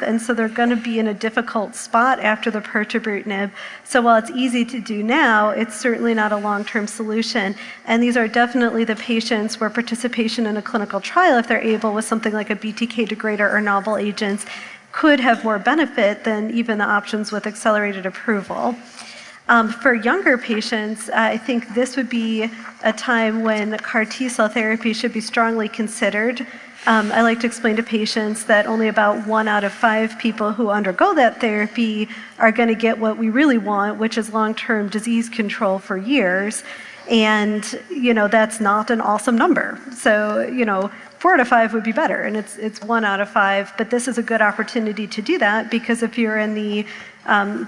and so they're going to be in a difficult spot after the pirtobrutinib. So while it's easy to do now, it's certainly not a long-term solution. And these are definitely the patients where participation in a clinical trial, if they're able with something like a BTK degrader or novel agents, could have more benefit than even the options with accelerated approval. For younger patients, I think this would be a time when CAR T cell therapy should be strongly considered. I like to explain to patients that only about 1 out of 5 people who undergo that therapy are going to get what we really want, which is long-term disease control for years. And, that's not an awesome number. So, 4 out of 5 would be better, and it's 1 out of 5. But this is a good opportunity to do that, because if you're in the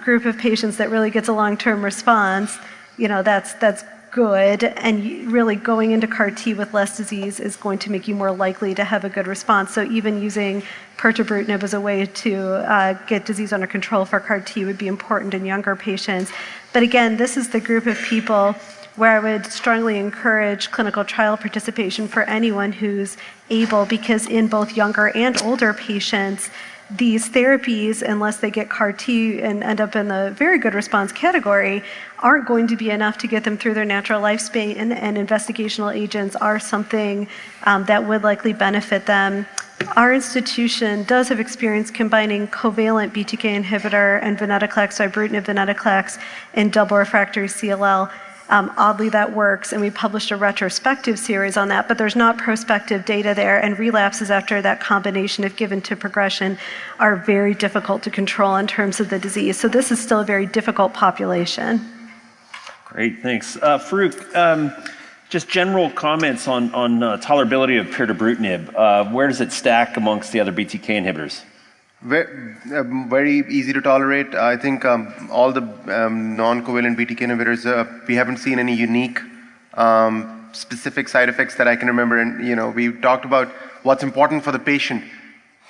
group of patients that really gets a long-term response, that's good. And really going into CAR T with less disease is going to make you more likely to have a good response. So even using pirtobrutinib as a way to get disease under control for CAR T would be important in younger patients. But again, this is the group of people where I would strongly encourage clinical trial participation for anyone who's able, because in both younger and older patients, these therapies, unless they get CAR T and end up in the very good response category, aren't going to be enough to get them through their natural lifespan, and investigational agents are something that would likely benefit them. Our institution does have experience combining covalent BTK inhibitor and venetoclax, ibrutinib venetoclax, in double refractory CLL. Oddly, that works, and we published a retrospective series on that, but there's not prospective data there, and relapses after that combination, if given to progression, are very difficult to control in terms of the disease. So this is still a very difficult population. Great, thanks. Farrukh, just general comments on tolerability of pirtobrutinib. Where does it stack amongst the other BTK inhibitors? Very easy to tolerate. I think all the non-covalent BTK inhibitors, we haven't seen any unique specific side effects that I can remember. And we talked about what's important for the patient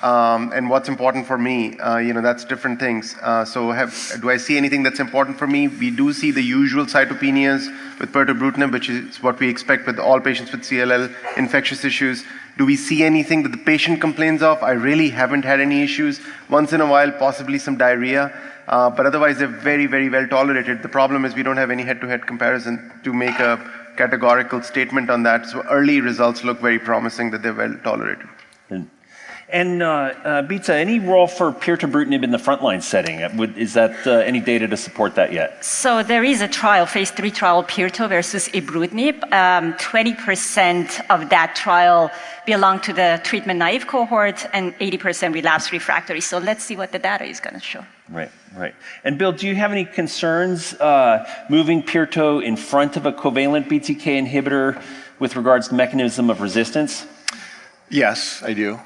and what's important for me. That's different things. Do I see anything that's important for me? We do see the usual cytopenias with pirtobrutinib, which is what we expect with all patients with CLL, infectious issues. Do we see anything that the patient complains of? I really haven't had any issues. Once in a while, possibly some diarrhea, but otherwise they're very, very well tolerated. The problem is we don't have any head-to-head comparison to make a categorical statement on that. So early results look very promising that they're well tolerated. And Bita, any role for pirtobrutinib in the frontline setting? Is that any data to support that yet? So there is a trial, phase 3 trial, pirto versus ibrutinib. 20% of that trial belong to the treatment-naïve cohort, and 80% relapsed refractory. So let's see what the data is going to show. Right. And Bill, do you have any concerns moving pirto in front of a covalent BTK inhibitor with regards to mechanism of resistance? Yes, I do.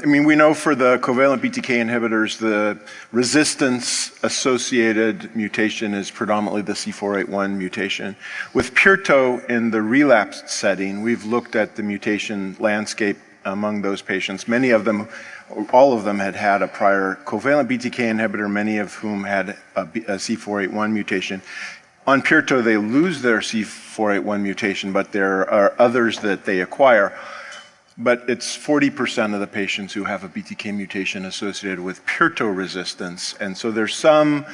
We know for the covalent BTK inhibitors, the resistance-associated mutation is predominantly the C481 mutation. With pirto in the relapsed setting, we've looked at the mutation landscape among those patients. Many of them, all of them had had a prior covalent BTK inhibitor, many of whom had a C481 mutation. On pirto, they lose their C481 mutation, but there are others that they acquire. But it's 40% of the patients who have a BTK mutation associated with pirto resistance. And so there's some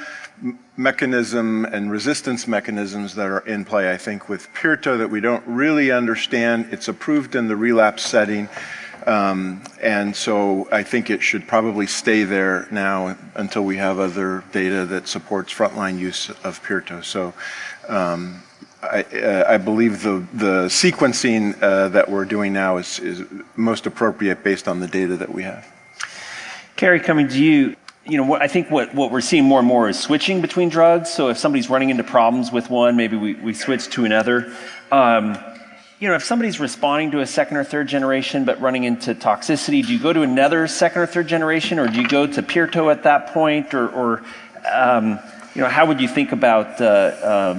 mechanism and resistance mechanisms that are in play, I think, with pirto that we don't really understand. It's approved in the relapse setting. And so I think it should probably stay there now until we have other data that supports frontline use of pirto. So I believe the sequencing that we're doing now is most appropriate based on the data that we have. Kerry, coming to you, I think what we're seeing more and more is switching between drugs. So if somebody's running into problems with one, maybe we switch to another. If somebody's responding to a second or third generation but running into toxicity, do you go to another second or third generation, or do you go to Pirto at that point, or how would you think about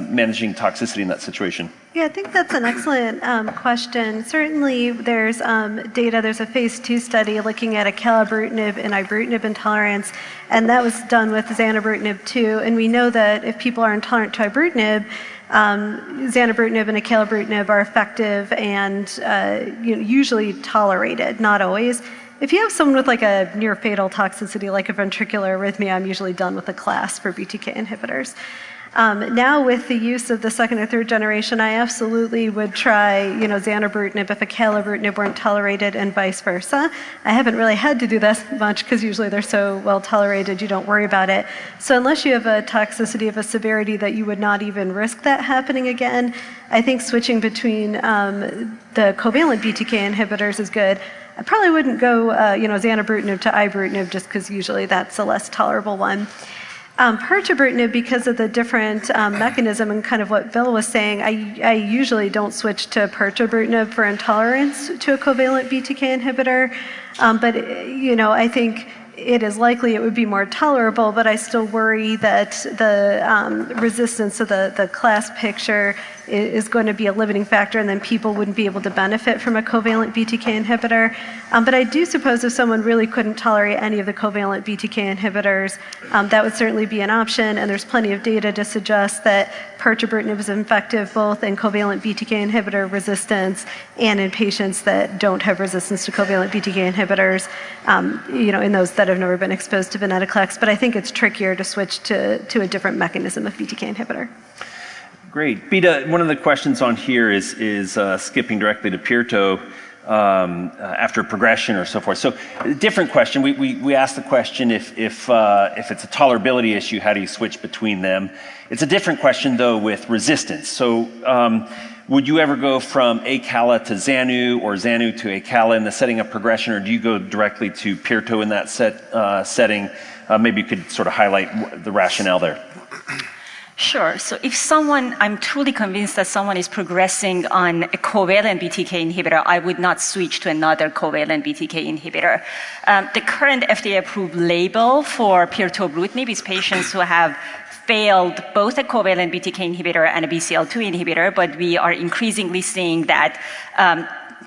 managing toxicity in that situation? Yeah, I think that's an excellent question. Certainly, there's data. There's a phase 2 study looking at acalabrutinib and ibrutinib intolerance, and that was done with zanubrutinib too. And we know that if people are intolerant to ibrutinib, zanubrutinib and acalabrutinib are effective and usually tolerated, not always. If you have someone with like a near fatal toxicity, like a ventricular arrhythmia, I'm usually done with the class for BTK inhibitors. Now with the use of the second or third generation, I absolutely would try, zanubrutinib if acalabrutinib weren't tolerated and vice versa. I haven't really had to do this much because usually they're so well tolerated you don't worry about it. So unless you have a toxicity of a severity that you would not even risk that happening again, I think switching between the covalent BTK inhibitors is good. I probably wouldn't go, zanubrutinib to ibrutinib just because usually that's a less tolerable one. Pirtobrutinib, because of the different mechanism and kind of what Bill was saying, I usually don't switch to pirtobrutinib for intolerance to a covalent BTK inhibitor. But I think it is likely it would be more tolerable, but I still worry that the resistance to the class picture is going to be a limiting factor, and then people wouldn't be able to benefit from a covalent BTK inhibitor. But I do suppose if someone really couldn't tolerate any of the covalent BTK inhibitors, that would certainly be an option, and there's plenty of data to suggest that pirtobrutinib is effective both in covalent BTK inhibitor resistance and in patients that don't have resistance to covalent BTK inhibitors, in those that have never been exposed to venetoclax. But I think it's trickier to switch to a different mechanism of BTK inhibitor. Great. Bita, one of the questions on here is skipping directly to Pirto after progression or so forth. So, different question. We asked the question if it's a tolerability issue, how do you switch between them? It's a different question though with resistance. So, would you ever go from Acala to Xanu or Xanu to Acala in the setting of progression, or do you go directly to Pirto in that setting? Maybe you could sort of highlight the rationale there. Sure. So if I'm truly convinced that someone is progressing on a covalent BTK inhibitor, I would not switch to another covalent BTK inhibitor. The current FDA-approved label for pirtobrutinib is patients who have failed both a covalent BTK inhibitor and a BCL2 inhibitor, but we are increasingly seeing that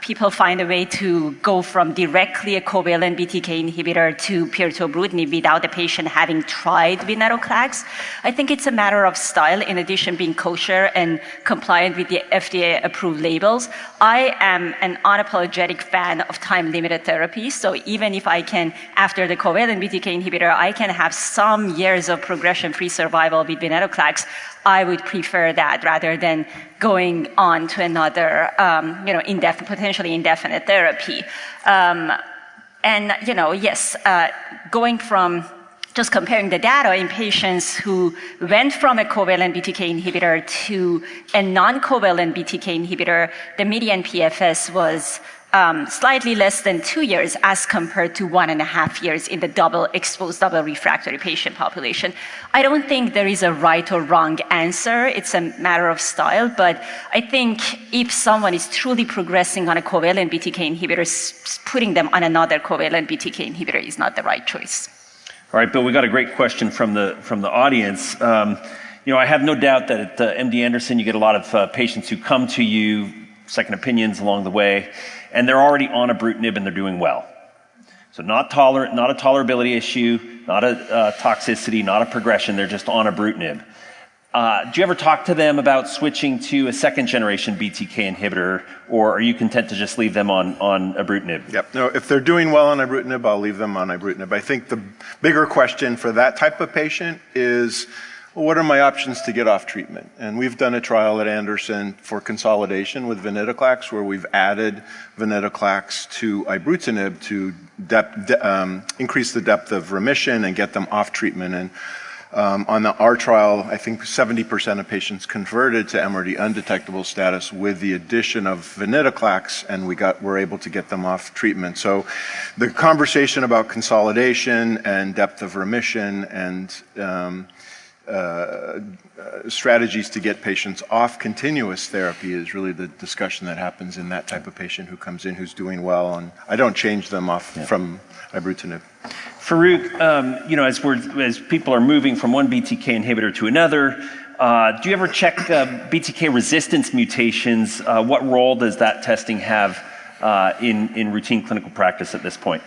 people find a way to go from directly a covalent BTK inhibitor to pirtobrutinib without the patient having tried venetoclax. I think it's a matter of style, in addition being kosher and compliant with the FDA-approved labels. I am an unapologetic fan of time-limited therapy, so even if I can, after the covalent BTK inhibitor, I can have some years of progression-free survival with venetoclax, I would prefer that rather than going on to another, potentially indefinite therapy. Going from just comparing the data in patients who went from a covalent BTK inhibitor to a non-covalent BTK inhibitor, the median PFS was slightly less than 2 years as compared to 1.5 years in the double-exposed, double-refractory patient population. I don't think there is a right or wrong answer. It's a matter of style, but I think if someone is truly progressing on a covalent BTK inhibitor, putting them on another covalent BTK inhibitor is not the right choice. All right, Bill, we got a great question from the audience. I have no doubt that at MD Anderson you get a lot of patients who come to you, second opinions along the way, and they're already on ibrutinib and they're doing well. So not a tolerability issue, not a toxicity, not a progression, they're just on ibrutinib. Do you ever talk to them about switching to a second generation BTK inhibitor, or are you content to just leave them on ibrutinib? Yep. No, if they're doing well on ibrutinib, I'll leave them on ibrutinib. I think the bigger question for that type of patient is, well, what are my options to get off treatment? And we've done a trial at Anderson for consolidation with venetoclax, where we've added venetoclax to ibrutinib to increase the depth of remission and get them off treatment. And on our trial, I think 70% of patients converted to MRD undetectable status with the addition of venetoclax, and we're able to get them off treatment. So the conversation about consolidation and depth of remission and strategies to get patients off continuous therapy is really the discussion that happens in that type of patient who comes in who's doing well, and I don't change them off from ibrutinib. Farrukh, as people are moving from one BTK inhibitor to another, do you ever check BTK resistance mutations? What role does that testing have in routine clinical practice at this point?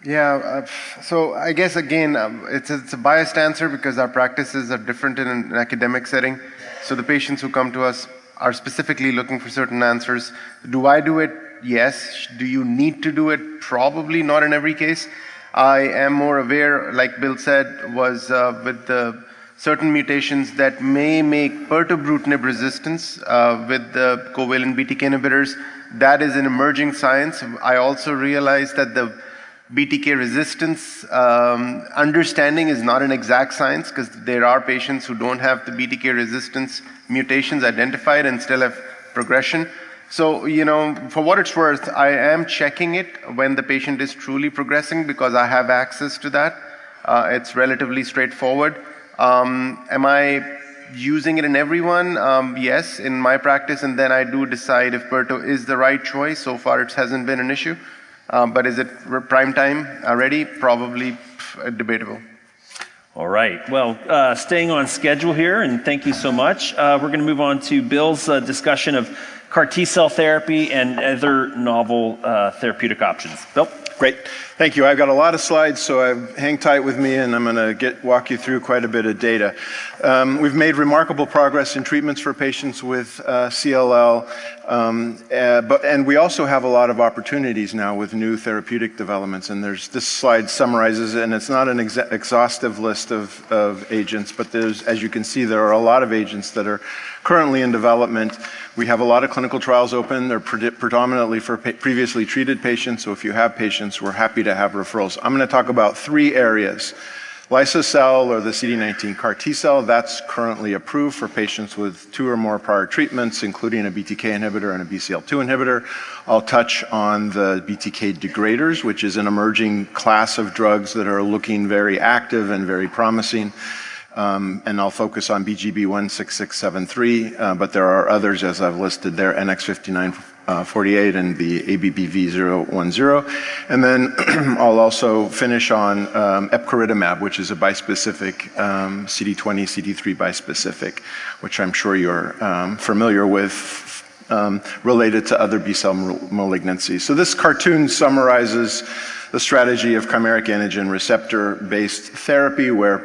Yeah, so I guess again, it's a biased answer because our practices are different in an academic setting. So the patients who come to us are specifically looking for certain answers. Do I do it? Yes. Do you need to do it? Probably not in every case. I am more aware, like Bill said, was with the certain mutations that may make pirtobrutinib resistance with the covalent BTK inhibitors. That is an emerging science. I also realize that the BTK resistance understanding is not an exact science because there are patients who don't have the BTK resistance mutations identified and still have progression. So, for what it's worth, I am checking it when the patient is truly progressing because I have access to that. It's relatively straightforward. Am I using it in everyone? Yes, in my practice, and then I do decide if Pirto is the right choice. So far, it hasn't been an issue. But is it prime time already? Probably debatable. All right. Well, staying on schedule here, and thank you so much. We're going to move on to Bill's discussion of CAR T-cell therapy and other novel therapeutic options. Bill? Great. Thank you. I've got a lot of slides, so hang tight with me, and I'm going to walk you through quite a bit of data. We've made remarkable progress in treatments for patients with CLL, and we also have a lot of opportunities now with new therapeutic developments, and this slide summarizes it, and it's not an exhaustive list of agents, but as you can see, there are a lot of agents that are currently in development. We have a lot of clinical trials open. They're predominantly for previously treated patients, so if you have patients, we're happy to have referrals. I'm going to talk about 3 areas. Lysocell, or the CD19 CAR T-cell, that's currently approved for patients with 2 or more prior treatments, including a BTK inhibitor and a BCL2 inhibitor. I'll touch on the BTK degraders, which is an emerging class of drugs that are looking very active and very promising. And I'll focus on BGB-16673, but there are others, as I've listed there, NX-5948 and the ABBV-010. And then I'll also finish on epcoritamab, which is a bispecific, CD20, CD3 bispecific, which I'm sure you're familiar with, related to other B-cell malignancies. So this cartoon summarizes the strategy of chimeric antigen receptor-based therapy, where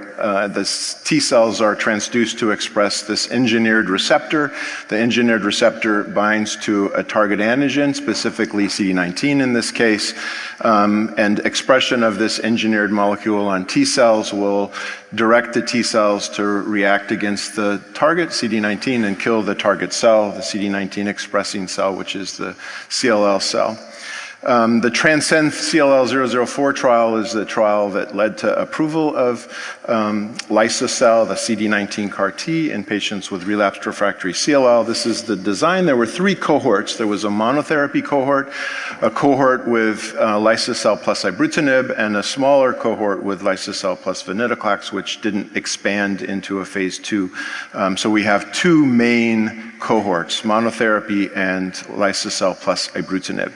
the T cells are transduced to express this engineered receptor. The engineered receptor binds to a target antigen, specifically CD19 in this case, and expression of this engineered molecule on T cells will direct the T cells to react against the target, CD19, and kill the target cell, the CD19 expressing cell, which is the CLL cell. The Transcend CLL-004 trial is the trial that led to approval of Lysocell, the CD19 CAR T, in patients with relapsed refractory CLL. This is the design. There were 3 cohorts. There was a monotherapy cohort, a cohort with Lysocell plus ibrutinib, and a smaller cohort with Lysocell plus venetoclax, which didn't expand into a phase 2. So we have 2 main cohorts, monotherapy and Lysocell plus ibrutinib.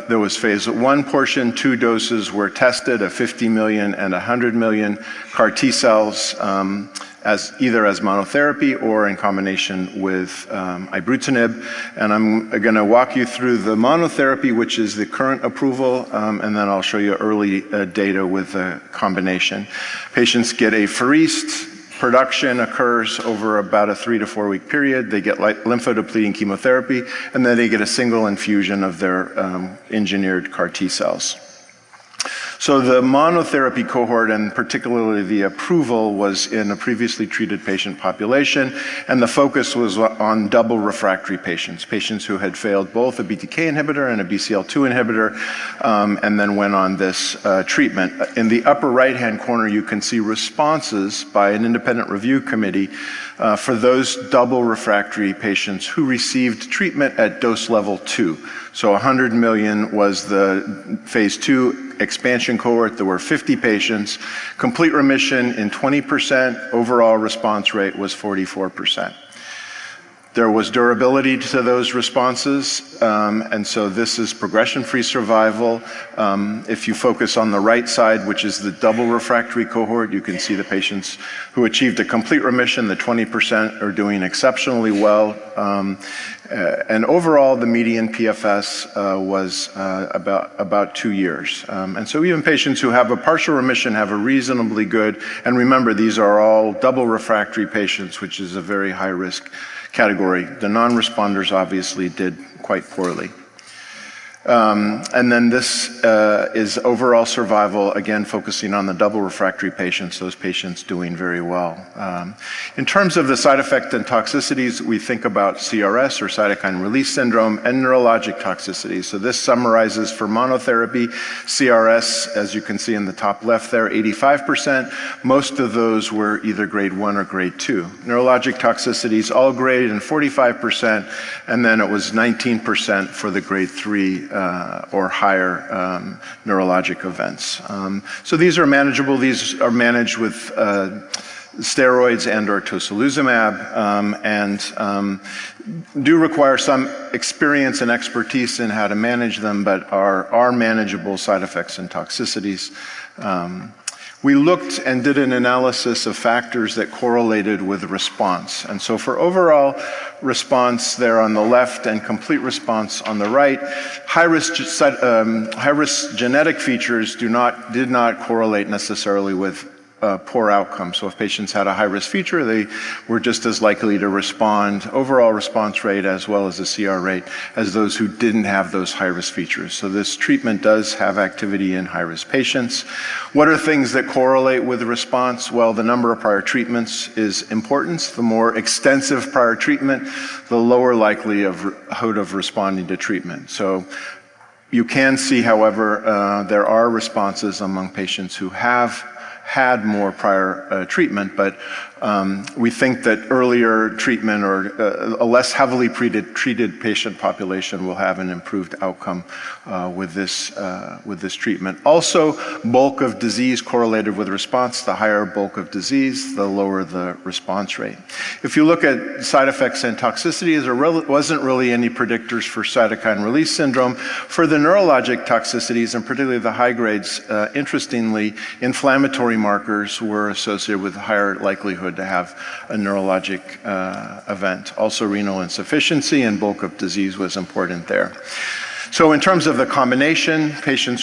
There was phase 1 portion, 2 doses were tested, a 50 million and 100 million CAR T cells, either as monotherapy or in combination with ibrutinib. And I'm going to walk you through the monotherapy, which is the current approval, and then I'll show you early data with the combination. Patients get apheresed. Production occurs over about a 3 to 4 week period. They get lymphodepleting chemotherapy, and then they get a single infusion of their engineered CAR T cells. So the monotherapy cohort, and particularly the approval, was in a previously treated patient population, and the focus was on double refractory patients, patients who had failed both a BTK inhibitor and a BCL2 inhibitor, and then went on this treatment. In the upper right-hand corner, you can see responses by an independent review committee for those double refractory patients who received treatment at dose level 2. So 100 million was the phase 2 expansion cohort, there were 50 patients. Complete remission in 20%, overall response rate was 44%. There was durability to those responses, and so this is progression-free survival. If you focus on the right side, which is the double refractory cohort, you can see the patients who achieved a complete remission, the 20% are doing exceptionally well. And overall, the median PFS was about 2 years. And so even patients who have a partial remission have a reasonably good, and remember, these are all double refractory patients, which is a very high-risk category. The non-responders obviously did quite poorly. And then this is overall survival, again focusing on the double refractory patients, those patients doing very well. In terms of the side effect and toxicities, we think about CRS or cytokine release syndrome and neurologic toxicities. So this summarizes for monotherapy CRS, as you can see in the top left there, 85%. Most of those were either grade 1 or grade 2. Neurologic toxicities, all grade and 45%, and then it was 19% for the grade 3 or higher neurologic events. So these are manageable. These are managed with steroids and or tocilizumab, and do require some experience and expertise in how to manage them, but are manageable side effects and toxicities. We looked and did an analysis of factors that correlated with response. And so for overall response there on the left and complete response on the right, high-risk genetic features did not correlate necessarily with poor outcomes. So if patients had a high-risk feature, they were just as likely to respond, overall response rate as well as the CR rate, as those who didn't have those high-risk features. So this treatment does have activity in high-risk patients. What are things that correlate with response? Well, the number of prior treatments is important. The more extensive prior treatment, the lower likelihood of responding to treatment. So you can see, however, there are responses among patients who have had more prior treatment, but we think that earlier treatment or a less heavily treated patient population will have an improved outcome with this treatment. Also, bulk of disease correlated with response. The higher bulk of disease, the lower the response rate. If you look at side effects and toxicities, there wasn't really any predictors for cytokine release syndrome. For the neurologic toxicities, and particularly the high grades, interestingly, inflammatory markers were associated with higher likelihood to have a neurologic event. Also, renal insufficiency and bulk of disease was important there. So in terms of the combination, patients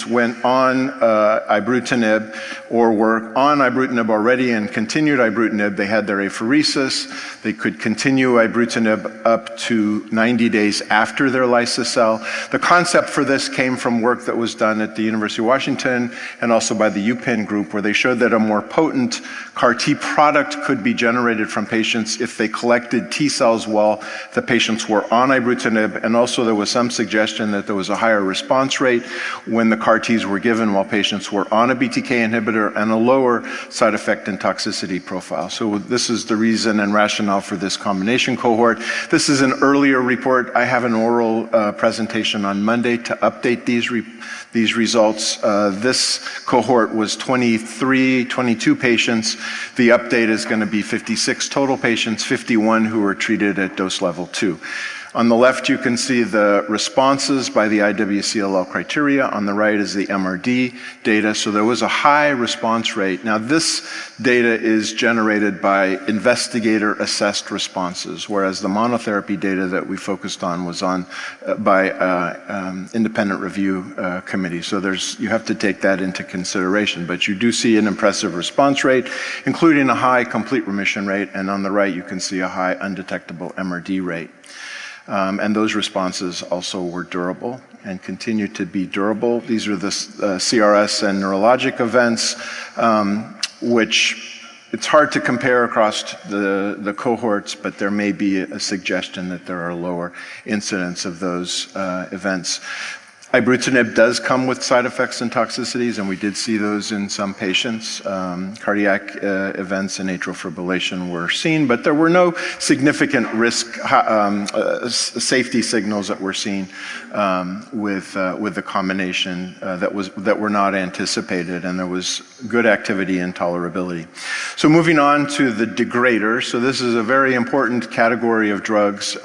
went on ibrutinib or were on ibrutinib already and continued ibrutinib. They had their apheresis. They could continue ibrutinib up to 90 days after their lysocell. The concept for this came from work that was done at the University of Washington and also by the UPenn group, where they showed that a more potent CAR T product could be generated from patients if they collected T cells while the patients were on ibrutinib, and also there was some suggestion that there was a higher response rate when the CAR Ts were given while patients were on a BTK inhibitor, and a lower side effect and toxicity profile. So this is the reason and rationale for this combination cohort. This is an earlier report. I have an oral presentation on Monday to update these results. This cohort was 22 patients. The update is going to be 56 total patients, 51 who were treated at dose level 2. On the left, you can see the responses by the IWCLL criteria. On the right is the MRD data. So there was a high response rate. Now, this data is generated by investigator-assessed responses, whereas the monotherapy data that we focused on was by independent review committee. So you have to take that into consideration. But you do see an impressive response rate, including a high complete remission rate. And on the right, you can see a high undetectable MRD rate. And those responses also were durable and continue to be durable. These are the CRS and neurologic events, which it's hard to compare across the cohorts, but there may be a suggestion that there are lower incidents of those events. Ibrutinib does come with side effects and toxicities, and we did see those in some patients. Cardiac events and atrial fibrillation were seen, but there were no significant risk safety signals that were seen with the combination that were not anticipated, and there was good activity and tolerability. So moving on to the degraders. So this is a very important category of drugs.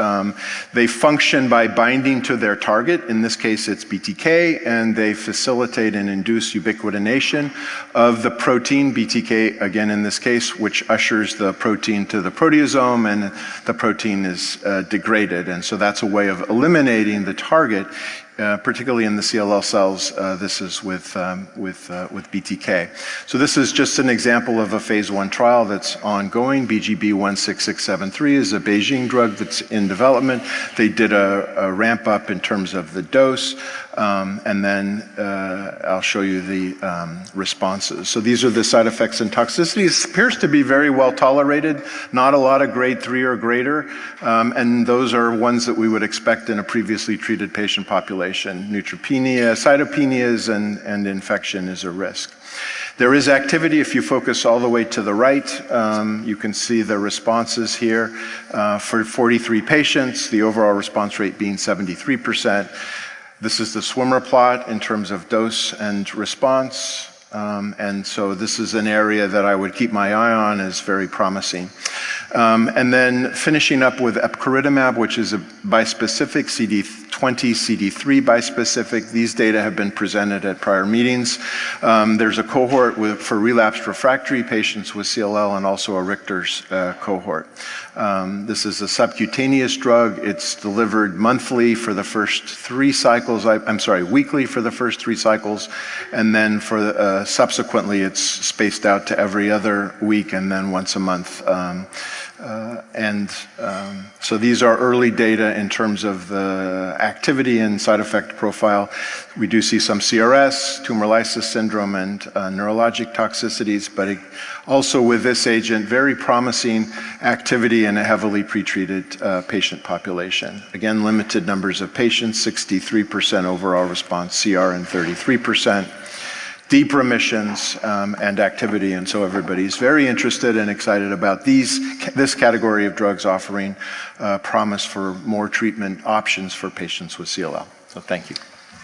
They function by binding to their target. In this case, it's BTK, and they facilitate and induce ubiquitination of the protein, BTK, again in this case, which ushers the protein to the proteasome, and the protein is degraded. And so that's a way of eliminating the target, particularly in the CLL cells. This is with BTK. So this is just an example of a phase 1 trial that's ongoing. BGB 16673 is a Beijing drug that's in development. They did a ramp up in terms of the dose, and then I'll show you the responses. So these are the side effects and toxicities. It appears to be very well tolerated, not a lot of grade 3 or greater, and those are ones that we would expect in a previously treated patient population. Neutropenia, cytopenias, and infection is a risk. There is activity if you focus all the way to the right. You can see the responses here for 43 patients, the overall response rate being 73%. This is the swimmer plot in terms of dose and response. And so this is an area that I would keep my eye on as very promising. And then finishing up with epcoritamab, which is a bispecific CD20, CD3 bispecific. These data have been presented at prior meetings. There's a cohort for relapsed refractory patients with CLL and also a Richter's cohort. This is a subcutaneous drug. It's delivered monthly for the first 3 cycles. Weekly for the first 3 cycles, and then for subsequently it's spaced out to every other week and then once a month. So these are early data in terms of the activity and side effect profile. We do see some CRS, tumor lysis syndrome, and neurologic toxicities, but also with this agent, very promising activity in a heavily pretreated patient population. Again, limited numbers of patients, 63% overall response, CR, and 33%. Deep remissions and activity, and so everybody's very interested and excited about this category of drugs offering promise for more treatment options for patients with CLL. So thank you.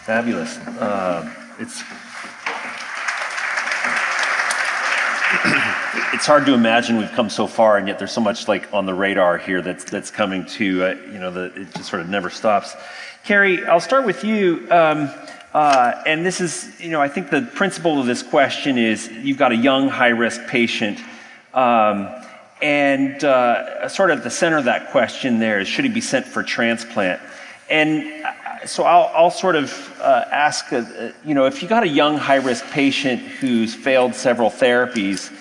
Fabulous. It's hard to imagine we've come so far, and yet there's so much like on the radar here that's coming to it just sort of never stops. Kerry, I'll start with you. And this is, I think the principle of this question is you've got a young, high-risk patient, and sort of at the center of that question there is, should he be sent for transplant? And so I'll sort of ask, if you got a young, high-risk patient who's failed several therapies,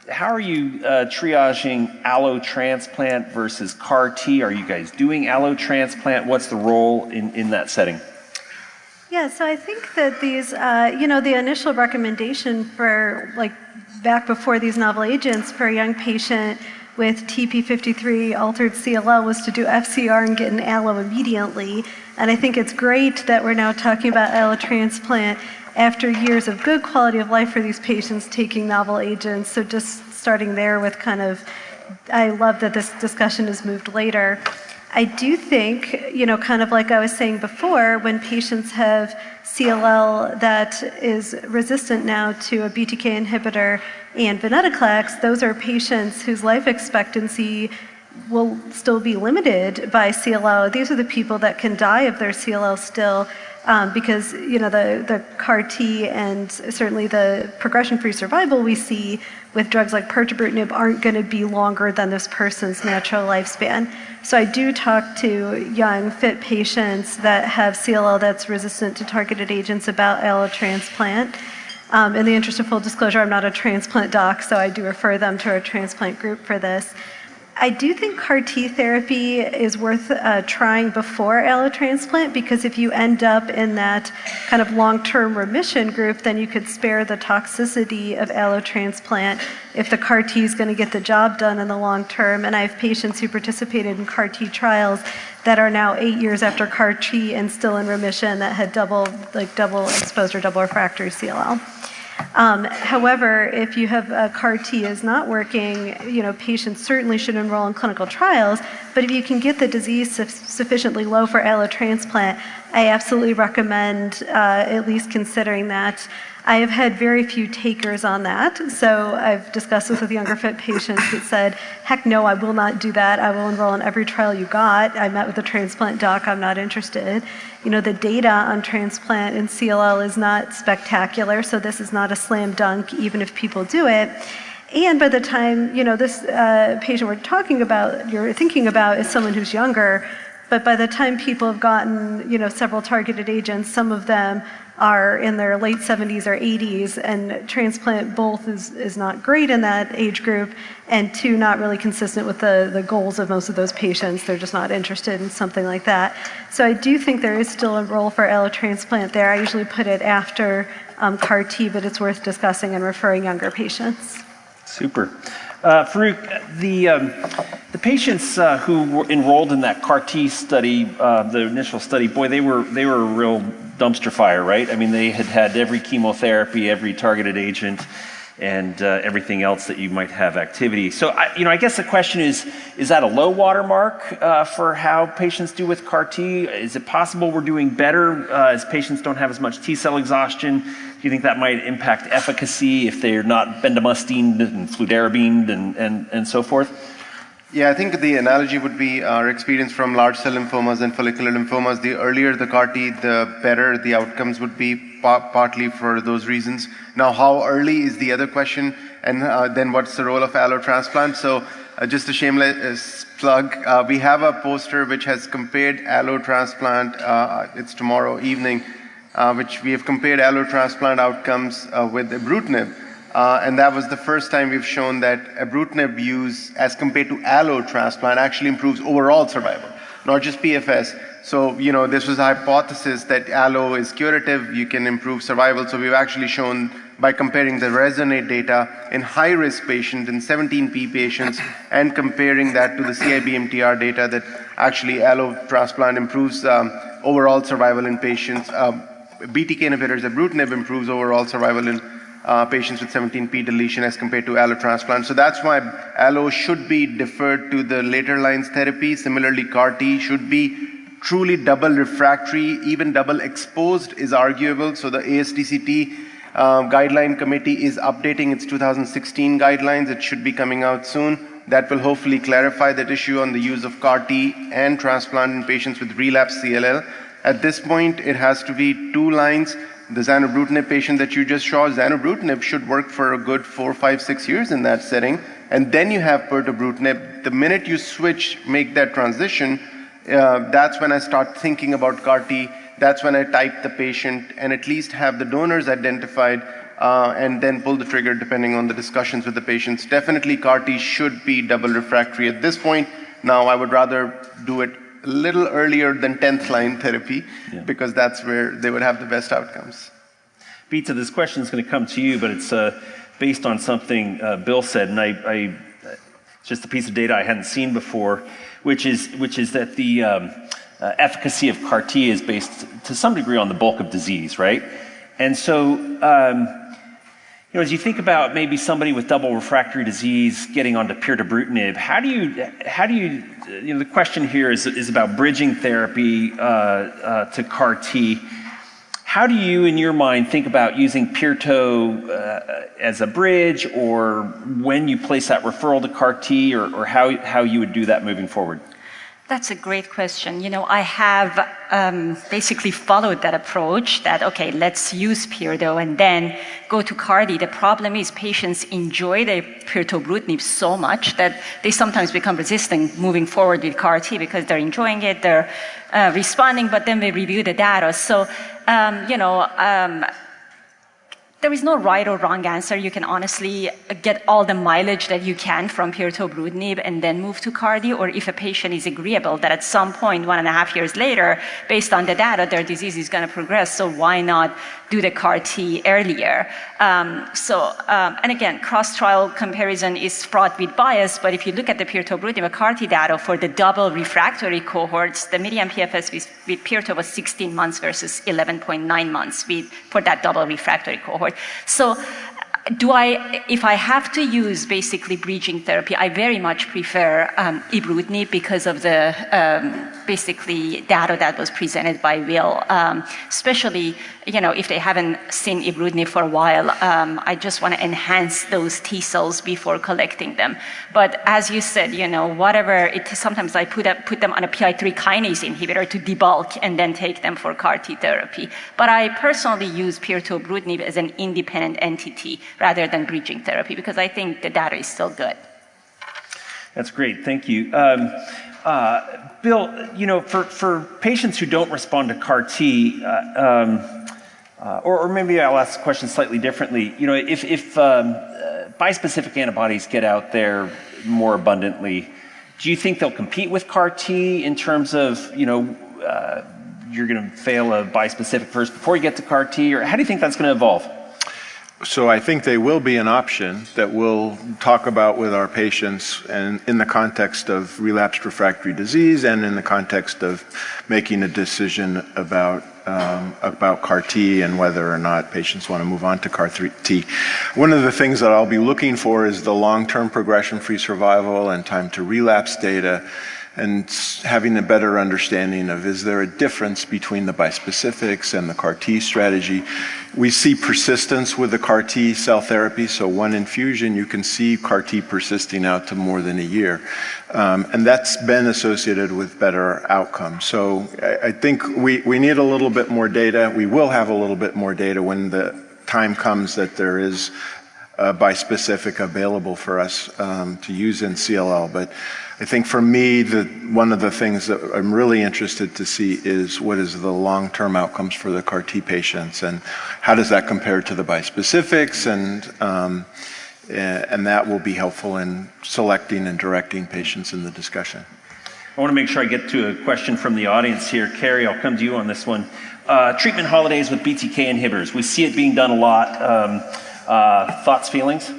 how are you triaging allo transplant versus CAR T? Are you guys doing allo transplant? What's the role in that setting? Yeah, so I think that these, the initial recommendation for, back before these novel agents for a young patient with TP53 altered CLL was to do FCR and get an allo immediately. And I think it's great that we're now talking about allo transplant after years of good quality of life for these patients taking novel agents. So just starting there with I love that this discussion has moved later. I do think, kind of like I was saying before, when patients have CLL that is resistant now to a BTK inhibitor and venetoclax, those are patients whose life expectancy will still be limited by CLL. These are the people that can die of their CLL still because, the CAR T and certainly the progression-free survival we see with drugs like pirtobrutinib aren't going to be longer than this person's natural lifespan. So I do talk to young, fit patients that have CLL that's resistant to targeted agents about allotransplant. In the interest of full disclosure, I'm not a transplant doc, so I do refer them to our transplant group for this. I do think CAR T therapy is worth trying before allotransplant, because if you end up in that kind of long-term remission group, then you could spare the toxicity of allotransplant if the CAR T is going to get the job done in the long term. And I have patients who participated in CAR T trials that are now 8 years after CAR T and still in remission, that had double exposed or double refractory CLL. However, if you have a CAR T is not working, patients certainly should enroll in clinical trials, but if you can get the disease sufficiently low for allotransplant, I absolutely recommend at least considering that. I have had very few takers on that, so I've discussed this with younger fit patients that said, heck no, I will not do that. I will enroll in every trial you got. I met with a transplant doc, I'm not interested. The data on transplant in CLL is not spectacular, so this is not a slam dunk, even if people do it. And by the time, this patient we're talking about, you're thinking about is someone who's younger, but by the time people have gotten, several targeted agents, some of them are in their late 70s or 80s, and transplant both is not great in that age group, and two, not really consistent with the goals of most of those patients. They're just not interested in something like that. So I do think there is still a role for allotransplant there. I usually put it after CAR T, but it's worth discussing and referring younger patients. Super. Farrukh, the patients who were enrolled in that CAR T study, the initial study, boy, they were a real dumpster fire, right? I mean, they had every chemotherapy, every targeted agent, and everything else that you might have activity. So, I guess the question is that a low watermark for how patients do with CAR T? Is it possible we're doing better as patients don't have as much T-cell exhaustion? Do you think that might impact efficacy if they're not bendamustine and fludarabine and so forth? Yeah, I think the analogy would be our experience from large cell lymphomas and follicular lymphomas. The earlier the CAR T, the better the outcomes would be, partly for those reasons. Now, how early is the other question, and then what's the role of allotransplant? So just a shameless plug, we have a poster which has compared allotransplant, it's tomorrow evening, which we have compared allotransplant outcomes with ibrutinib. And that was the first time we've shown that ibrutinib use as compared to allotransplant actually improves overall survival, not just PFS. So, this was a hypothesis that allo is curative, you can improve survival. So we've actually shown by comparing the RESONATE data in high-risk patients, in 17P patients, and comparing that to the CIBMTR data that actually allotransplant improves overall survival in patients. BTK inhibitors, ibrutinib improves overall survival in patients with 17P deletion as compared to allotransplant. So that's why allo should be deferred to the later lines therapy. Similarly, CAR T should be truly double refractory, even double exposed is arguable. So the ASTCT guideline committee is updating its 2016 guidelines. It should be coming out soon. That will hopefully clarify that issue on the use of CAR T and transplant in patients with relapsed CLL. At this point, it has to be 2 lines. The zanubrutinib patient that you just saw, zanubrutinib should work for a good 4, 5, 6 years in that setting. And then you have pirtobrutinib. The minute you switch, make that transition, that's when I start thinking about CAR T. That's when I type the patient and at least have the donors identified and then pull the trigger depending on the discussions with the patients. Definitely CAR T should be double refractory at this point. Now I would rather do it a little earlier than 10th line therapy because that's where they would have the best outcomes. Bita, this question is going to come to you, but it's based on something Bill said, and I just a piece of data I hadn't seen before, which is that the efficacy of CAR T is based to some degree on the bulk of disease, right? And so, as you think about maybe somebody with double refractory disease getting onto pirtobrutinib, how do you the question here is about bridging therapy to CAR T. How do you, in your mind, think about using pirto as a bridge, or when you place that referral to CAR T, or how you would do that moving forward? That's a great question. I have basically followed that approach that, okay, let's use pirto and then go to CAR T. The problem is patients enjoy their pirtobrutinib so much that they sometimes become resistant moving forward with CAR T because they're enjoying it, they're responding, but then we review the data. So, there is no right or wrong answer. You can honestly get all the mileage that you can from pirtobrutinib and then move to CAR-T, or if a patient is agreeable that at some point, 1.5 years later, based on the data, their disease is going to progress, so why not do the CAR-T earlier? And again, cross-trial comparison is fraught with bias, but if you look at the pirtobrutinib CAR-T data for the double refractory cohorts, the median PFS with pirto was 16 months versus 11.9 months for that double refractory cohort. So if I have to use basically bridging therapy, I very much prefer ibrutinib because of the basically data that was presented by Will, especially if they haven't seen ibrutinib for a while. I just want to enhance those T cells before collecting them. But as you said, whatever, sometimes I put them on a PI3 kinase inhibitor to debulk and then take them for CAR-T therapy. But I personally use pirtobrutinib as an independent entity rather than bridging therapy because I think the data is still good. That's great. Thank you. Bill, for patients who don't respond to CAR-T, or maybe I'll ask the question slightly differently. If bispecific antibodies get out there more abundantly, do you think they'll compete with CAR-T in terms of, you're going to fail a bispecific first before you get to CAR-T, or how do you think that's going to evolve? So I think they will be an option that we'll talk about with our patients and in the context of relapsed refractory disease and in the context of making a decision about CAR-T and whether or not patients want to move on to CAR-T. One of the things that I'll be looking for is the long-term progression-free survival and time to relapse data, and having a better understanding of, is there a difference between the bispecifics and the CAR-T strategy? We see persistence with the CAR-T cell therapy, so one infusion, you can see CAR-T persisting out to more than a year. And that's been associated with better outcomes. So I think we need a little bit more data. We will have a little bit more data when the time comes that there is a bispecific available for us to use in CLL. But I think for me, one of the things that I'm really interested to see is what is the long-term outcomes for the CAR-T patients and how does that compare to the bispecifics, and that will be helpful in selecting and directing patients in the discussion. I want to make sure I get to a question from the audience here. Kerry, I'll come to you on this one. Treatment holidays with BTK inhibitors. We see it being done a lot. Thoughts, feelings?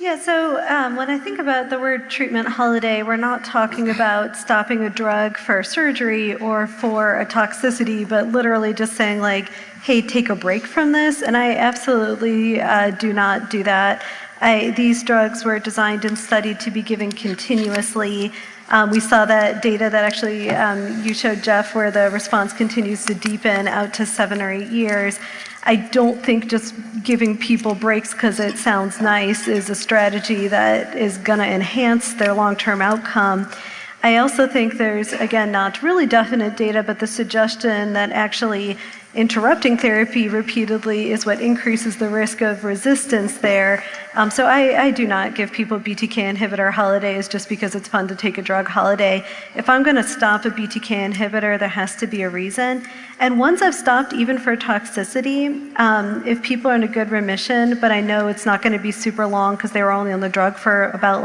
Yeah, so when I think about the word treatment holiday, we're not talking about stopping a drug for surgery or for a toxicity, but literally just saying like, hey, take a break from this. And I absolutely do not do that. These drugs were designed and studied to be given continuously. We saw that data that actually you showed, Jeff, where the response continues to deepen out to 7 or 8 years. I don't think just giving people breaks because it sounds nice is a strategy that is going to enhance their long-term outcome. I also think there's, again, not really definite data, but the suggestion that actually interrupting therapy repeatedly is what increases the risk of resistance there. So I do not give people BTK inhibitor holidays just because it's fun to take a drug holiday. If I'm going to stop a BTK inhibitor, there has to be a reason. And once I've stopped, even for toxicity, if people are in a good remission, but I know it's not going to be super long because they were only on the drug for about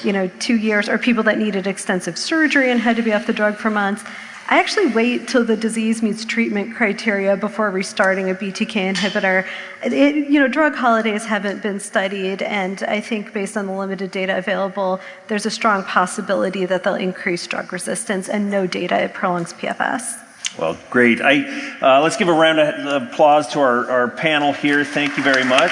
2 years, or people that needed extensive surgery and had to be off the drug for months, I actually wait till the disease meets treatment criteria before restarting a BTK inhibitor. Drug holidays haven't been studied, and I think based on the limited data available, there's a strong possibility that they'll increase drug resistance, and no data it prolongs PFS. Well, great. Let's give a round of applause to our panel here. Thank you very much.